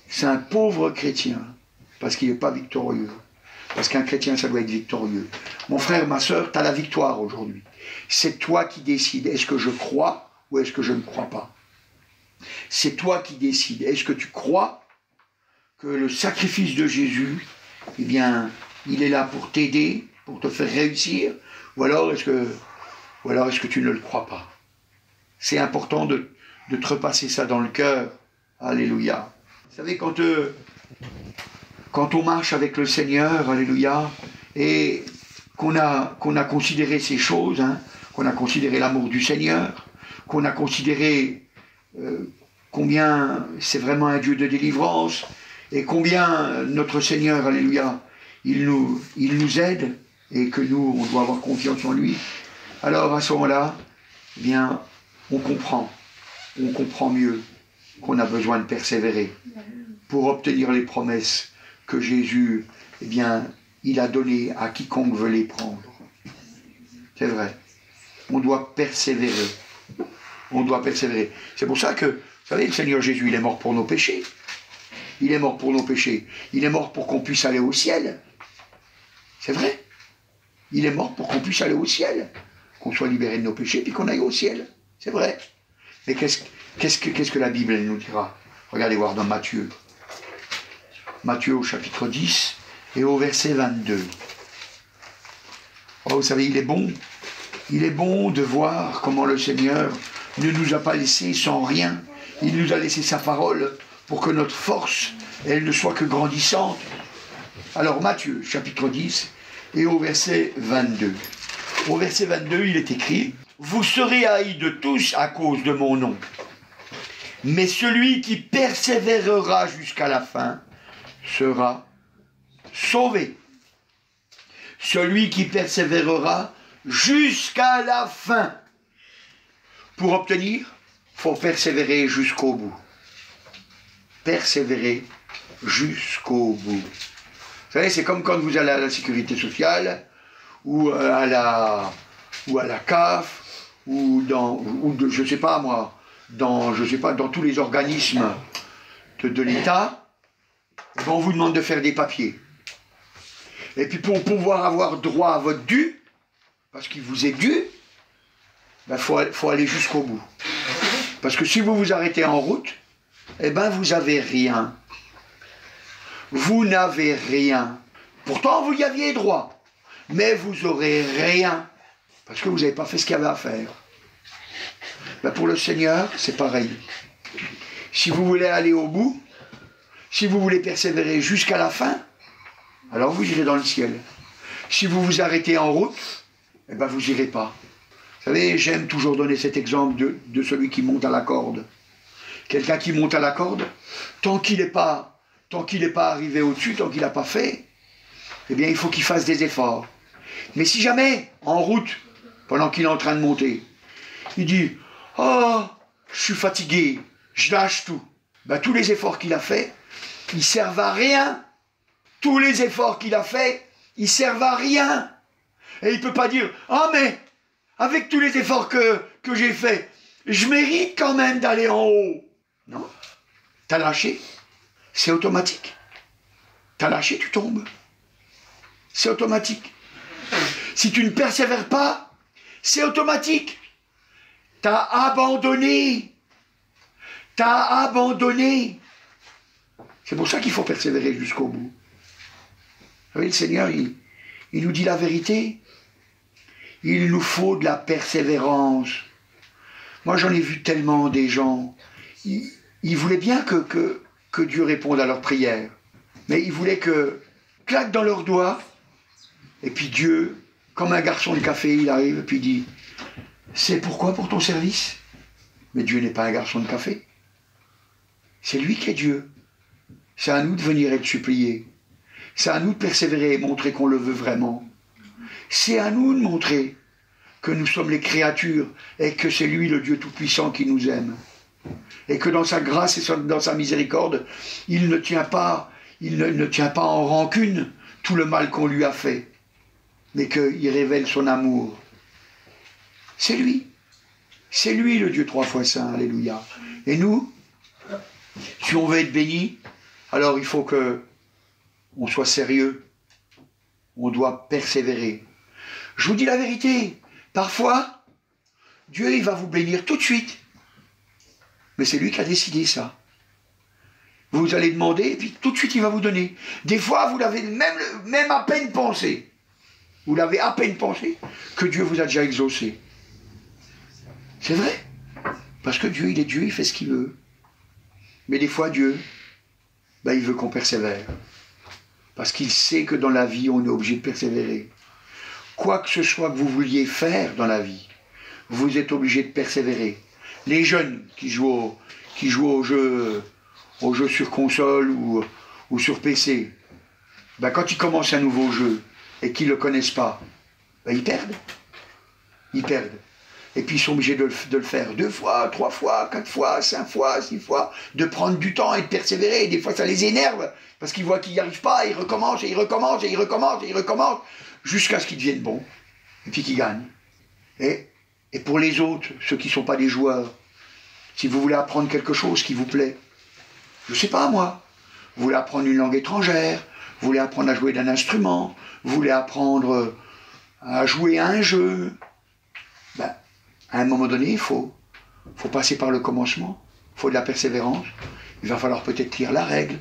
C'est un pauvre chrétien. Parce qu'il n'est pas victorieux. Parce qu'un chrétien, ça doit être victorieux. Mon frère, ma soeur, tu as la victoire aujourd'hui. C'est toi qui décides. Est-ce que je crois ou est-ce que je ne crois pas? C'est toi qui décides. Est-ce que tu crois que le sacrifice de Jésus, eh bien, il est là pour t'aider, pour te faire réussir, ou alors est-ce que tu ne le crois pas? C'est important de te repasser ça dans le cœur. Alléluia. Vous savez, quand on marche avec le Seigneur, alléluia, et qu'on a considéré ces choses, hein, qu'on a considéré l'amour du Seigneur, qu'on a considéré combien c'est vraiment un Dieu de délivrance, et combien notre Seigneur, alléluia, il nous aide, et que nous, on doit avoir confiance en lui, alors à ce moment-là, eh bien, on comprend mieux qu'on a besoin de persévérer pour obtenir les promesses que Jésus, eh bien, il a données à quiconque veut les prendre. C'est vrai. On doit persévérer. On doit persévérer. C'est pour ça que, vous savez, le Seigneur Jésus, il est mort pour nos péchés. Il est mort pour nos péchés. Il est mort pour qu'on puisse aller au ciel. C'est vrai. Il est mort pour qu'on puisse aller au ciel. Qu'on soit libéré de nos péchés, puis qu'on aille au ciel. C'est vrai. Mais qu'est-ce que la Bible, elle nous dira? Regardez voir dans Matthieu. Matthieu au chapitre 10 et au verset 22. Oh, vous savez, il est bon de voir comment le Seigneur ne nous a pas laissés sans rien. Il nous a laissé sa parole pour que notre force, elle ne soit que grandissante. Alors Matthieu, chapitre 10 et au verset 22. Au verset 22, il est écrit « Vous serez haïs de tous à cause de mon nom. Mais celui qui persévérera jusqu'à la fin sera sauvé. » celui qui persévérera jusqu'à la fin. Pour obtenir, il faut persévérer jusqu'au bout. Persévérer jusqu'au bout. Vous savez, c'est comme quand vous allez à la sécurité sociale, ou à la CAF, je sais pas moi, dans tous les organismes de l'État, on vous demande de faire des papiers. Et puis pour pouvoir avoir droit à votre dû, parce qu'il vous est dû, ben faut aller jusqu'au bout. Parce que si vous vous arrêtez en route, eh ben vous n'avez rien. Vous n'avez rien. Pourtant vous y aviez droit, mais vous aurez rien. Parce que vous n'avez pas fait ce qu'il y avait à faire. Ben pour le Seigneur, c'est pareil. Si vous voulez aller au bout, si vous voulez persévérer jusqu'à la fin, alors vous irez dans le ciel. Si vous vous arrêtez en route, eh ben vous n'irez pas. Vous savez, j'aime toujours donner cet exemple de celui qui monte à la corde. Quelqu'un qui monte à la corde, tant qu'il n'est pas arrivé au-dessus, tant qu'il n'a pas fait, eh bien il faut qu'il fasse des efforts. Mais si jamais, en route, pendant qu'il est en train de monter, il dit « Oh, je suis fatigué, je lâche tout », ben, tous les efforts qu'il a faits, ils servent à rien. Tous les efforts qu'il a faits, ils servent à rien. Et il ne peut pas dire « Ah mais, avec tous les efforts que j'ai faits, je mérite quand même d'aller en haut. » Non, t'as lâché, c'est automatique. T'as lâché, tu tombes. C'est automatique. Si tu ne persévères pas, c'est automatique. T'as abandonné. T'as abandonné. C'est pour ça qu'il faut persévérer jusqu'au bout. Vous savez, le Seigneur, il nous dit la vérité. Il nous faut de la persévérance. Moi, j'en ai vu tellement des gens. Ils voulaient bien que Dieu réponde à leurs prières. Mais ils voulaient que, claque dans leurs doigts, et puis Dieu, comme un garçon de café, il arrive et puis il dit « C'est pourquoi pour ton service ?» Mais Dieu n'est pas un garçon de café. C'est lui qui est Dieu. C'est à nous de venir et de supplier. C'est à nous de persévérer et montrer qu'on le veut vraiment. C'est à nous de montrer que nous sommes les créatures et que c'est lui le Dieu Tout-Puissant qui nous aime. Et que dans sa grâce et dans sa miséricorde, il ne tient pas en rancune tout le mal qu'on lui a fait, mais qu'il révèle son amour. C'est lui le Dieu trois fois saint, alléluia. Et nous, si on veut être béni, alors il faut qu'on soit sérieux, on doit persévérer. Je vous dis la vérité, parfois, Dieu il va vous bénir tout de suite, mais c'est lui qui a décidé ça. Vous allez demander, et puis tout de suite il va vous donner. Des fois, vous l'avez même à peine pensé. Vous l'avez à peine pensé que Dieu vous a déjà exaucé. C'est vrai. Parce que Dieu, il est Dieu, il fait ce qu'il veut. Mais des fois, Dieu, il veut qu'on persévère. Parce qu'il sait que dans la vie, on est obligé de persévérer. Quoi que ce soit que vous vouliez faire dans la vie, vous êtes obligé de persévérer. Les jeunes qui jouent aux jeux sur console ou sur PC, quand ils commencent un nouveau jeu et qu'ils ne le connaissent pas, ils perdent. Ils perdent. Et puis ils sont obligés de le faire 2 fois, 3 fois, 4 fois, 5 fois, 6 fois, de prendre du temps et de persévérer. Et des fois ça les énerve, parce qu'ils voient qu'ils n'y arrivent pas, et ils recommencent, et ils recommencent, et ils recommencent, et ils recommencent, jusqu'à ce qu'ils deviennent bons, et puis qu'ils gagnent. Et pour les autres, ceux qui ne sont pas des joueurs, si vous voulez apprendre quelque chose qui vous plaît, je ne sais pas moi, vous voulez apprendre une langue étrangère, vous voulez apprendre à jouer d'un instrument, vous voulez apprendre à jouer à un jeu, à un moment donné, il faut passer par le commencement, il faut de la persévérance, il va falloir peut-être lire la règle,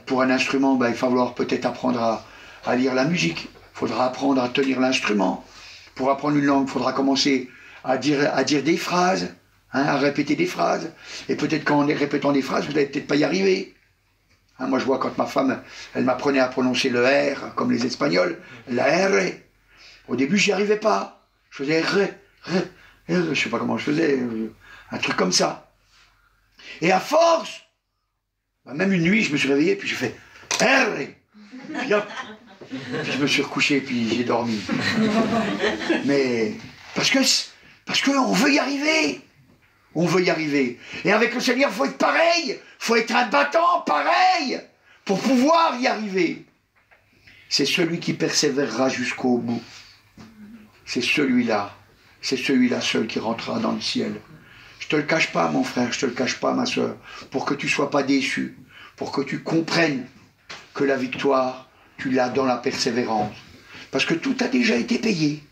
pour un instrument, il va falloir peut-être apprendre à lire la musique, il faudra apprendre à tenir l'instrument, pour apprendre une langue, il faudra commencer à dire des phrases, à répéter des phrases, et peut-être qu'en répétant des phrases, vous n'allez peut-être pas y arriver. Moi je vois quand ma femme, elle m'apprenait à prononcer le R, comme les Espagnols, la R, au début j'y arrivais pas, je faisais R, je sais pas comment je faisais, un truc comme ça. Et à force, même une nuit, je me suis réveillé, puis j'ai fait R, puis hop, Puis je me suis recouché, puis j'ai dormi. Mais parce qu'on veut y arriver. On veut y arriver. Et avec le Seigneur, il faut être pareil. Il faut être un battant pareil pour pouvoir y arriver. C'est celui qui persévérera jusqu'au bout. C'est celui-là seul qui rentrera dans le ciel. Je ne te le cache pas, mon frère, je ne te le cache pas, ma soeur, pour que tu ne sois pas déçu, pour que tu comprennes que la victoire, tu l'as dans la persévérance. Parce que tout a déjà été payé.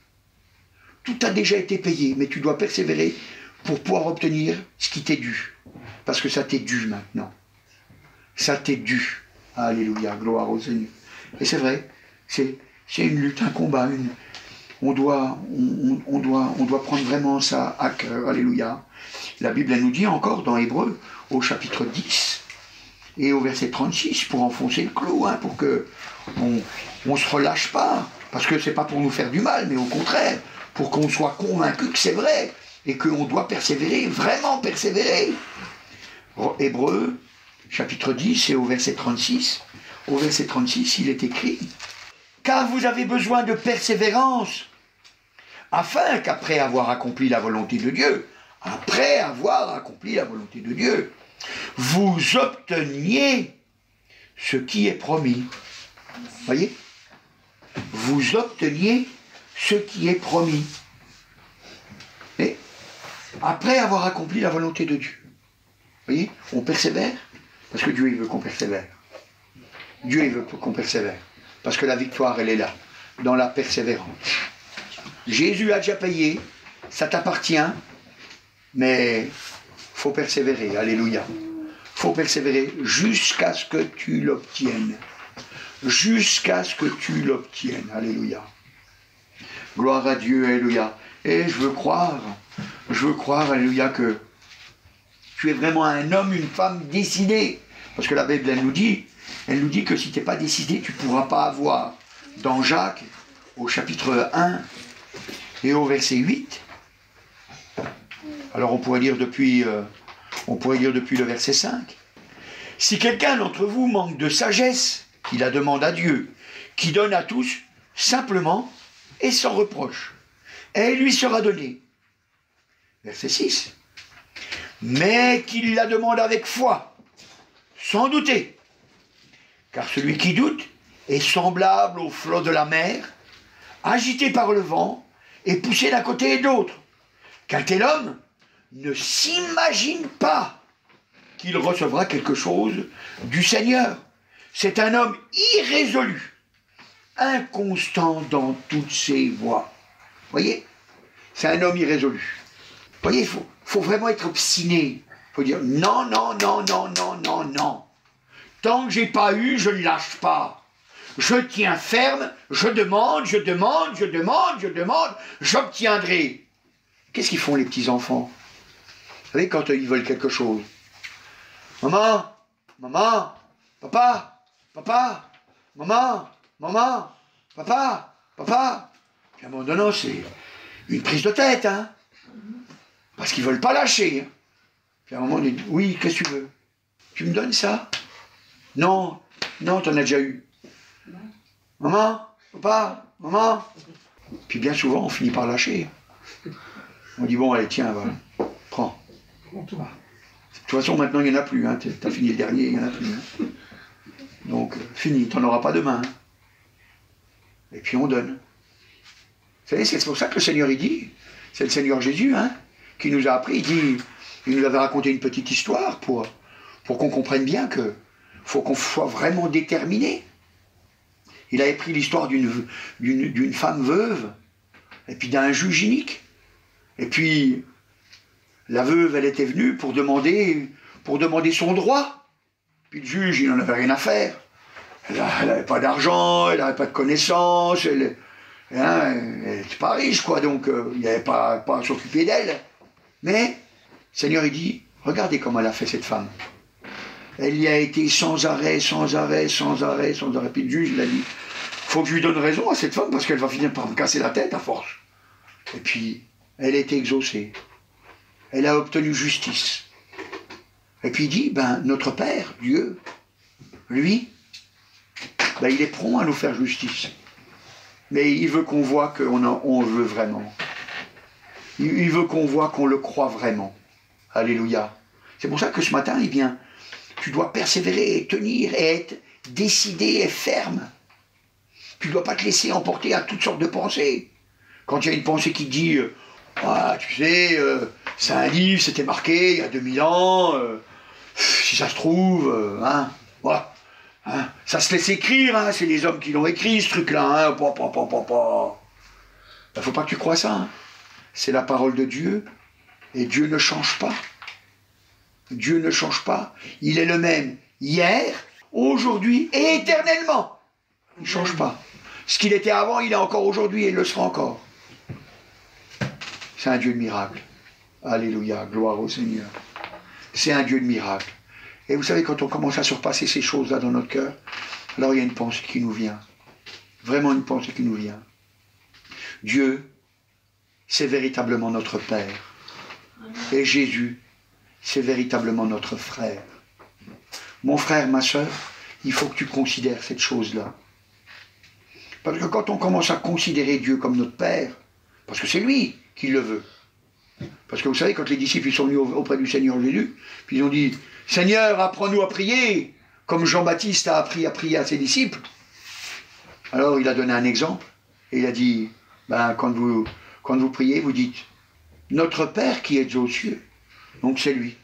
Tout a déjà été payé, mais tu dois persévérer pour pouvoir obtenir ce qui t'est dû. Parce que ça t'est dû maintenant. Ça t'est dû. Alléluia, gloire au Seigneur. Et c'est vrai, c'est une lutte, un combat. On doit prendre vraiment ça à cœur. Alléluia. La Bible, elle nous dit encore dans Hébreux, au chapitre 10 et au verset 36, pour enfoncer le clou, hein, pour qu'on ne se relâche pas. Parce que ce n'est pas pour nous faire du mal, mais au contraire, pour qu'on soit convaincu que c'est vrai et qu'on doit persévérer, vraiment persévérer. Hébreux, chapitre 10 et au verset 36, il est écrit « Car vous avez besoin de persévérance, afin qu'après avoir accompli la volonté de Dieu, vous obteniez ce qui est promis. » Voyez? Vous obteniez ce qui est promis. Et après avoir accompli la volonté de Dieu. Vous voyez? On persévère, parce que Dieu il veut qu'on persévère. Dieu il veut qu'on persévère. Parce que la victoire, elle est là, dans la persévérance. Jésus a déjà payé, ça t'appartient, mais il faut persévérer, alléluia. Il faut persévérer jusqu'à ce que tu l'obtiennes. Jusqu'à ce que tu l'obtiennes, alléluia. Gloire à Dieu, alléluia. Et je veux croire, alléluia, que tu es vraiment un homme, une femme décidée. Parce que la Bible, elle nous dit que si tu n'es pas décidé, tu ne pourras pas avoir. Dans Jacques, au chapitre 1 et au verset 8, alors on pourrait lire depuis le verset 5. Si quelqu'un d'entre vous manque de sagesse, qu'il la demande à Dieu, qui donne à tous, simplement et sans reproche, et elle lui sera donnée. Verset 6. Mais qu'il la demande avec foi, sans douter. Car celui qui doute est semblable au flot de la mer, agité par le vent et poussé d'un côté et de l'autre. Qu'un tel homme ne s'imagine pas qu'il recevra quelque chose du Seigneur. C'est un homme irrésolu, inconstant dans toutes ses voies. Voyez? C'est un homme irrésolu. Voyez, il faut vraiment être obstiné. Il faut dire non, non, non, non, non, non, non. Tant que j'ai pas eu, je ne lâche pas. Je tiens ferme, je demande, j'obtiendrai. Qu'est-ce qu'ils font les petits-enfants? Vous savez, quand ils veulent quelque chose. Maman, maman, papa, papa, maman, maman, papa, papa. Puis à un moment donné, c'est une prise de tête, hein. Parce qu'ils ne veulent pas lâcher. Hein. Puis à un moment, on dit, oui, qu'est-ce que tu veux? Tu me donnes ça? Non, non, tu en as déjà eu. Maman, papa, maman. Puis bien souvent, on finit par lâcher. On dit, bon, allez, tiens, voilà, prends. De toute façon, maintenant, il n'y en a plus. Hein. Tu as fini le dernier, il n'y en a plus. Hein. Donc, fini, tu n'en auras pas demain. Hein. Et puis, on donne. Vous savez, c'est pour ça que le Seigneur, il dit, c'est le Seigneur Jésus, hein, qui nous a appris, il nous avait raconté une petite histoire pour qu'on comprenne bien que faut qu'on soit vraiment déterminé. Il avait pris l'histoire d'une femme veuve, et puis d'un juge inique. Et puis, la veuve, elle était venue pour demander son droit. Puis le juge, il n'en avait rien à faire. Elle n'avait pas d'argent, elle n'avait pas de connaissances, elle n'était pas riche, quoi, donc il n'y avait pas à s'occuper d'elle. Mais, le Seigneur, il dit, regardez comment elle a fait cette femme. Elle y a été sans arrêt. Puis le juge, il a dit, faut que je lui donne raison à cette femme, parce qu'elle va finir par me casser la tête à force. Et puis, elle a été exaucée. Elle a obtenu justice. Et puis il dit, ben, notre Père, Dieu, lui, ben, il est prompt à nous faire justice. Mais il veut qu'on voit qu'on le veut vraiment. Il veut qu'on voit qu'on le croit vraiment. Alléluia. C'est pour ça que ce matin, eh bien, tu dois persévérer et tenir et être décidé et ferme. Tu ne dois pas te laisser emporter à toutes sortes de pensées. Quand il y a une pensée qui dit ah, tu sais, c'est un livre, c'était marqué il y a 2000 ans, si ça se trouve, voilà. Hein, ça se laisse écrire, hein, c'est les hommes qui l'ont écrit, ce truc-là. Hein, Il ne faut pas que tu crois ça. Hein. C'est la parole de Dieu, et Dieu ne change pas. Dieu ne change pas. Il est le même hier, aujourd'hui et éternellement. Il ne change pas. Ce qu'il était avant, il est encore aujourd'hui et il le sera encore. C'est un Dieu de miracle. Alléluia, gloire au Seigneur. C'est un Dieu de miracle. Et vous savez, quand on commence à surpasser ces choses-là dans notre cœur, alors il y a une pensée qui nous vient. Vraiment une pensée qui nous vient. Dieu, c'est véritablement notre Père. Et Jésus, c'est véritablement notre frère. Mon frère, ma soeur, il faut que tu considères cette chose-là. Parce que quand on commence à considérer Dieu comme notre Père, parce que c'est lui qui le veut. Parce que vous savez, quand les disciples sont venus auprès du Seigneur Jésus, puis ils ont dit « Seigneur, apprends-nous à prier », comme Jean-Baptiste a appris à prier à ses disciples. Alors il a donné un exemple, et il a dit ben, quand vous priez, vous dites « Notre Père qui est aux cieux ». Donc c'est lui.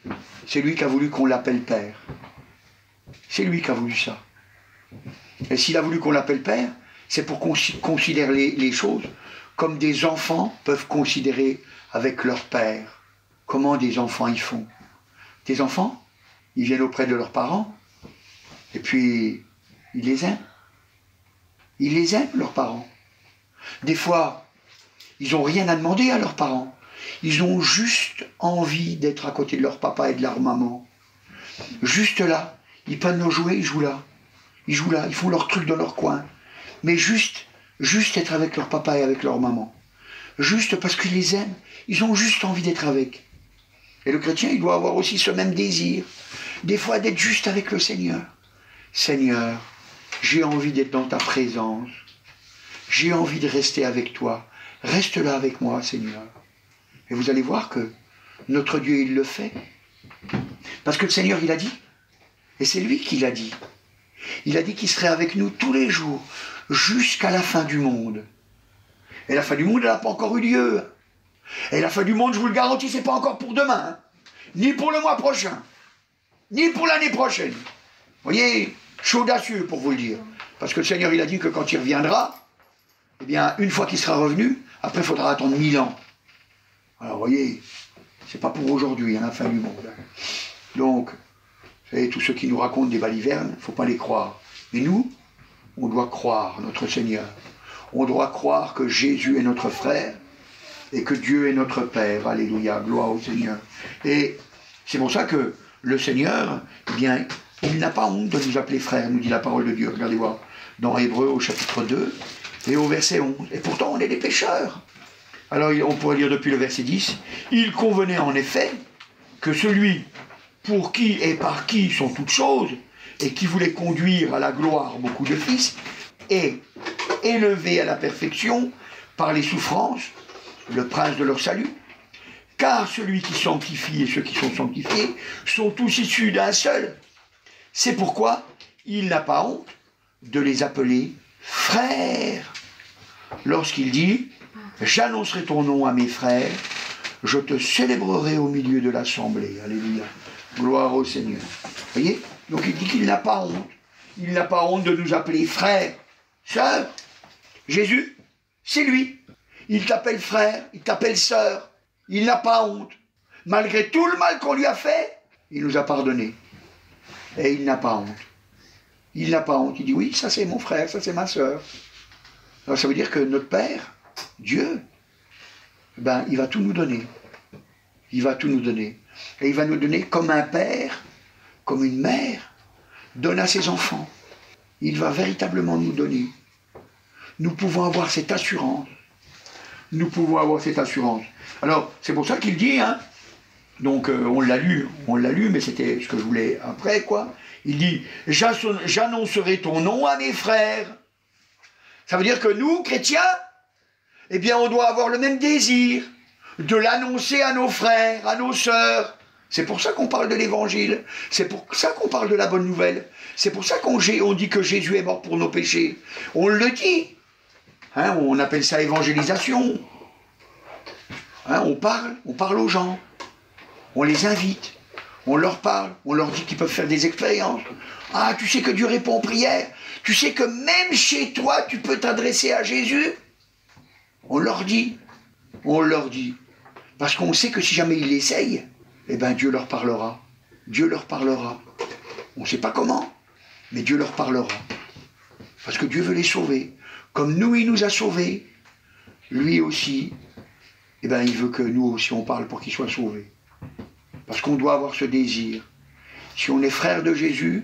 C'est lui qui a voulu qu'on l'appelle Père. C'est lui qui a voulu ça. Et s'il a voulu qu'on l'appelle Père, c'est pour qu'on considère les choses comme des enfants peuvent considérer avec leur père. Comment des enfants y font? Des enfants, ils viennent auprès de leurs parents, et puis ils les aiment. Ils les aiment, leurs parents. Des fois, ils n'ont rien à demander à leurs parents. Ils ont juste envie d'être à côté de leur papa et de leur maman. Juste là, ils prennent leurs jouets, ils jouent là. Ils jouent là, ils font leur truc dans leur coin. Mais juste être avec leur papa et avec leur maman. Juste parce qu'ils les aiment, ils ont juste envie d'être avec. Et le chrétien, il doit avoir aussi ce même désir, des fois d'être juste avec le Seigneur. Seigneur, j'ai envie d'être dans ta présence. J'ai envie de rester avec toi. Reste là avec moi, Seigneur. Et vous allez voir que notre Dieu, il le fait. Parce que le Seigneur, il a dit. Et c'est lui qui l'a dit. Il a dit qu'il serait avec nous tous les jours, jusqu'à la fin du monde. Et la fin du monde, elle n'a pas encore eu lieu. Et la fin du monde, je vous le garantis, c'est pas encore pour demain. Hein. Ni pour le mois prochain. Ni pour l'année prochaine. Vous voyez, je suis audacieux pour vous le dire. Parce que le Seigneur, il a dit que quand il reviendra, eh bien, une fois qu'il sera revenu, après, il faudra attendre 1000 ans. Alors, vous voyez, c'est pas pour aujourd'hui, hein, la fin du monde. Hein. Donc, vous savez, tous ceux qui nous racontent des balivernes, il ne faut pas les croire. Mais nous, on doit croire notre Seigneur. On doit croire que Jésus est notre frère et que Dieu est notre Père. Alléluia, gloire au Seigneur. Et c'est pour ça que le Seigneur, eh bien, il n'a pas honte de nous appeler frères, nous dit la parole de Dieu. Regardez voir, dans Hébreux au chapitre 2 et au verset 11. Et pourtant, on est des pécheurs. Alors, on pourrait lire depuis le verset 10. Il convenait en effet que celui pour qui et par qui sont toutes choses, et qui voulait conduire à la gloire beaucoup de fils, est élevé à la perfection par les souffrances, le prince de leur salut, car celui qui sanctifie et ceux qui sont sanctifiés sont tous issus d'un seul. C'est pourquoi il n'a pas honte de les appeler frères. Lorsqu'il dit « J'annoncerai ton nom à mes frères, je te célébrerai au milieu de l'assemblée. » Alléluia. Gloire au Seigneur. Vous voyez? Donc il dit qu'il n'a pas honte. Il n'a pas honte de nous appeler frères, sœurs. Jésus, c'est lui. Il t'appelle frère, il t'appelle sœur. Il n'a pas honte. Malgré tout le mal qu'on lui a fait, il nous a pardonné. Et il n'a pas honte. Il n'a pas honte. Il dit oui, ça c'est mon frère, ça c'est ma sœur. Alors ça veut dire que notre Père, Dieu, ben, il va tout nous donner. Il va tout nous donner. Et il va nous donner comme un père, comme une mère, donne à ses enfants. Il va véritablement nous donner. Nous pouvons avoir cette assurance. Nous pouvons avoir cette assurance. Alors, c'est pour ça qu'il dit, hein, Donc on l'a lu, mais c'était ce que je voulais après, quoi. Il dit, j'annoncerai ton nom à mes frères. Ça veut dire que nous, chrétiens, eh bien on doit avoir le même désir de l'annoncer à nos frères, à nos sœurs. C'est pour ça qu'on parle de l'évangile, c'est pour ça qu'on parle de la bonne nouvelle, c'est pour ça qu'on dit que Jésus est mort pour nos péchés. On le dit, hein, on appelle ça évangélisation. Hein, on parle aux gens, on les invite, on leur parle, on leur dit qu'ils peuvent faire des expériences. Ah, tu sais que Dieu répond aux prières, tu sais que même chez toi, tu peux t'adresser à Jésus. On leur dit, parce qu'on sait que si jamais ils l'essayent, eh bien Dieu leur parlera. Dieu leur parlera. On ne sait pas comment, mais Dieu leur parlera. Parce que Dieu veut les sauver. Comme nous, il nous a sauvés, lui aussi, eh bien, il veut que nous aussi on parle pour qu'ils soient sauvés. Parce qu'on doit avoir ce désir. Si on est frère de Jésus,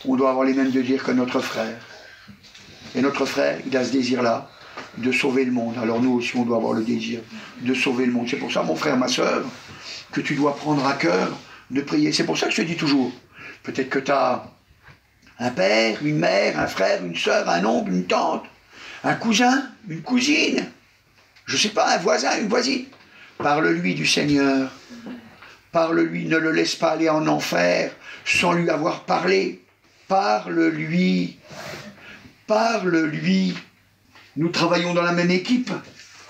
on doit avoir les mêmes désirs que notre frère. Et notre frère, il a ce désir-là, de sauver le monde. Alors nous aussi, on doit avoir le désir de sauver le monde. C'est pour ça, mon frère, ma soeur, que tu dois prendre à cœur de prier. C'est pour ça que je te dis toujours, peut-être que tu as un père, une mère, un frère, une soeur, un oncle, une tante, un cousin, une cousine, je ne sais pas, un voisin, une voisine. Parle-lui du Seigneur. Parle-lui, ne le laisse pas aller en enfer sans lui avoir parlé. Parle-lui. Parle-lui. Nous travaillons dans la même équipe,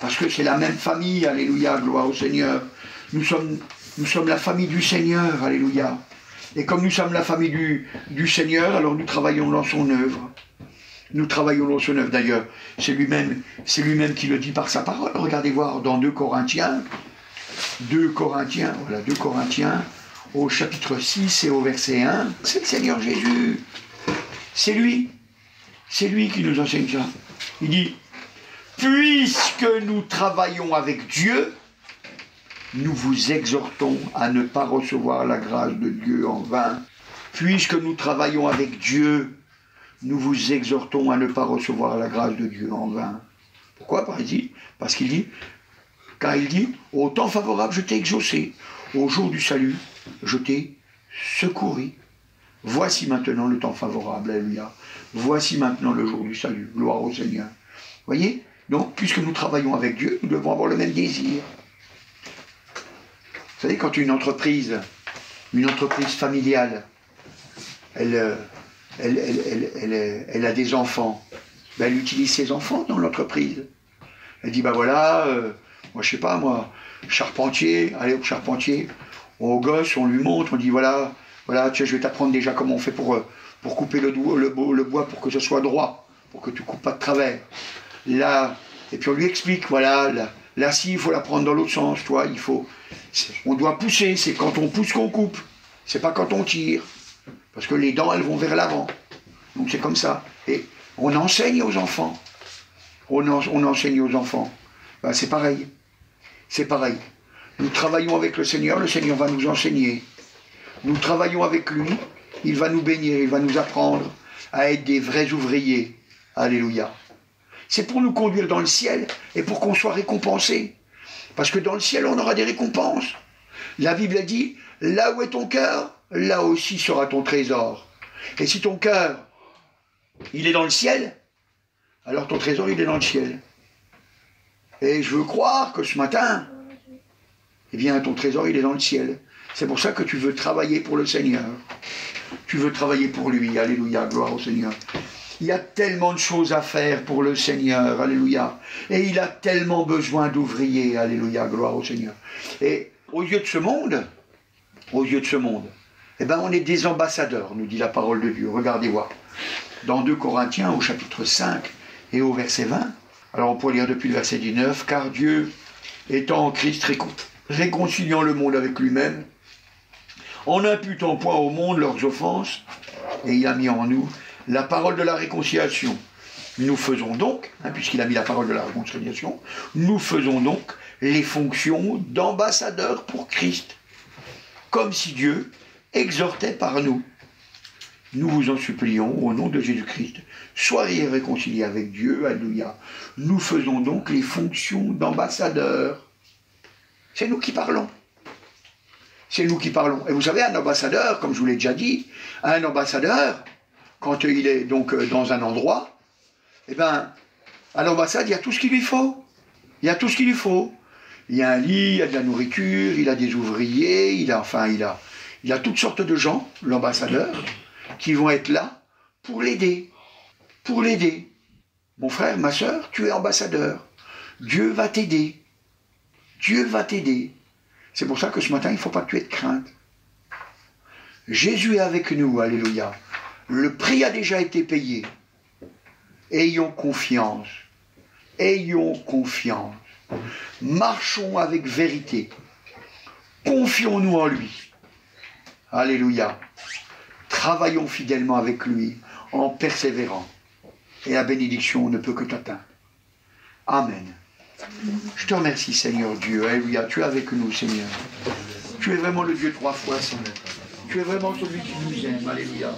parce que c'est la même famille, alléluia, gloire au Seigneur. Nous sommes la famille du Seigneur, alléluia. Et comme nous sommes la famille du Seigneur, alors nous travaillons dans son œuvre. Nous travaillons dans son œuvre, d'ailleurs. C'est lui-même qui le dit par sa parole. Regardez voir dans 2 Corinthiens, voilà, 2 Corinthiens, au chapitre 6 et au verset 1. C'est le Seigneur Jésus. C'est lui qui nous enseigne ça. Il dit, puisque nous travaillons avec Dieu, nous vous exhortons à ne pas recevoir la grâce de Dieu en vain. Puisque nous travaillons avec Dieu, nous vous exhortons à ne pas recevoir la grâce de Dieu en vain. Pourquoi, parce qu'il dit, car il dit, au temps favorable, je t'ai exaucé, au jour du salut, je t'ai secouru. Voici maintenant le temps favorable, alléluia. Voici maintenant le jour du salut, gloire au Seigneur. Voyez? Donc, puisque nous travaillons avec Dieu, nous devons avoir le même désir. Vous savez, quand une entreprise familiale, elle a des enfants, ben elle utilise ses enfants dans l'entreprise. Elle dit, ben voilà, moi je sais pas, charpentier, allez au charpentier, au gosse, on lui montre, on dit voilà, tiens, je vais t'apprendre déjà comment on fait pour couper le bois pour que ce soit droit, pour que tu coupes pas de travers. Là, et puis on lui explique, voilà, la scie, il faut la prendre dans l'autre sens, toi, on doit pousser, c'est quand on pousse qu'on coupe, c'est pas quand on tire, parce que les dents, elles vont vers l'avant. Donc c'est comme ça. Et on enseigne aux enfants. On enseigne aux enfants. Ben, c'est pareil. C'est pareil. Nous travaillons avec le Seigneur va nous enseigner. Nous travaillons avec lui, il va nous bénir, il va nous apprendre à être des vrais ouvriers. Alléluia. C'est pour nous conduire dans le ciel et pour qu'on soit récompensés. Parce que dans le ciel, on aura des récompenses. La Bible a dit, là où est ton cœur, là aussi sera ton trésor. Et si ton cœur, il est dans le ciel, alors ton trésor, il est dans le ciel. Et je veux croire que ce matin, eh bien, ton trésor, il est dans le ciel. C'est pour ça que tu veux travailler pour le Seigneur. Tu veux travailler pour lui. Alléluia, gloire au Seigneur. Il y a tellement de choses à faire pour le Seigneur, alléluia. Et il a tellement besoin d'ouvriers, alléluia, gloire au Seigneur. Et aux yeux de ce monde, eh ben on est des ambassadeurs, nous dit la parole de Dieu. Regardez voir. Dans 2 Corinthiens, au chapitre 5 et au verset 20, alors on peut lire depuis le verset 19, car Dieu, étant en Christ, réconciliant le monde avec lui-même, en n'imputant point au monde leurs offenses, et il a mis en nous la parole de la réconciliation. Nous faisons donc, puisqu'il a mis la parole de la réconciliation, nous faisons donc les fonctions d'ambassadeurs pour Christ, comme si Dieu exhortait par nous. Nous vous en supplions, au nom de Jésus-Christ, soyez réconciliés avec Dieu, alléluia. Nous faisons donc les fonctions d'ambassadeurs. C'est nous qui parlons. c'est nous qui parlons. Et vous savez, un ambassadeur, comme je vous l'ai déjà dit, un ambassadeur, quand il est donc dans un endroit, eh bien, à l'ambassade, il y a tout ce qu'il lui faut. Il y a tout ce qu'il lui faut. Il y a un lit, il y a de la nourriture, il a des ouvriers, il a toutes sortes de gens, l'ambassadeur, qui vont être là pour l'aider. Pour l'aider. Mon frère, ma soeur, tu es ambassadeur. Dieu va t'aider. Dieu va t'aider. C'est pour ça que ce matin, il ne faut pas que tu aies de crainte. Jésus est avec nous, alléluia. Le prix a déjà été payé. Ayons confiance. Ayons confiance. Marchons avec vérité. Confions-nous en lui. Alléluia. Travaillons fidèlement avec lui en persévérant. Et la bénédiction ne peut que t'atteindre. Amen. Je te remercie, Seigneur Dieu. Alléluia. Tu es avec nous, Seigneur. Tu es vraiment le Dieu 3 fois, Seigneur. Tu es vraiment celui qui nous aime. Alléluia.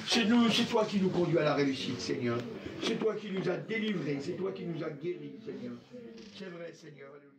C'est toi qui nous conduis à la réussite, Seigneur. C'est toi qui nous as délivrés. C'est toi qui nous as guéris, Seigneur. C'est vrai, Seigneur. Alléluia.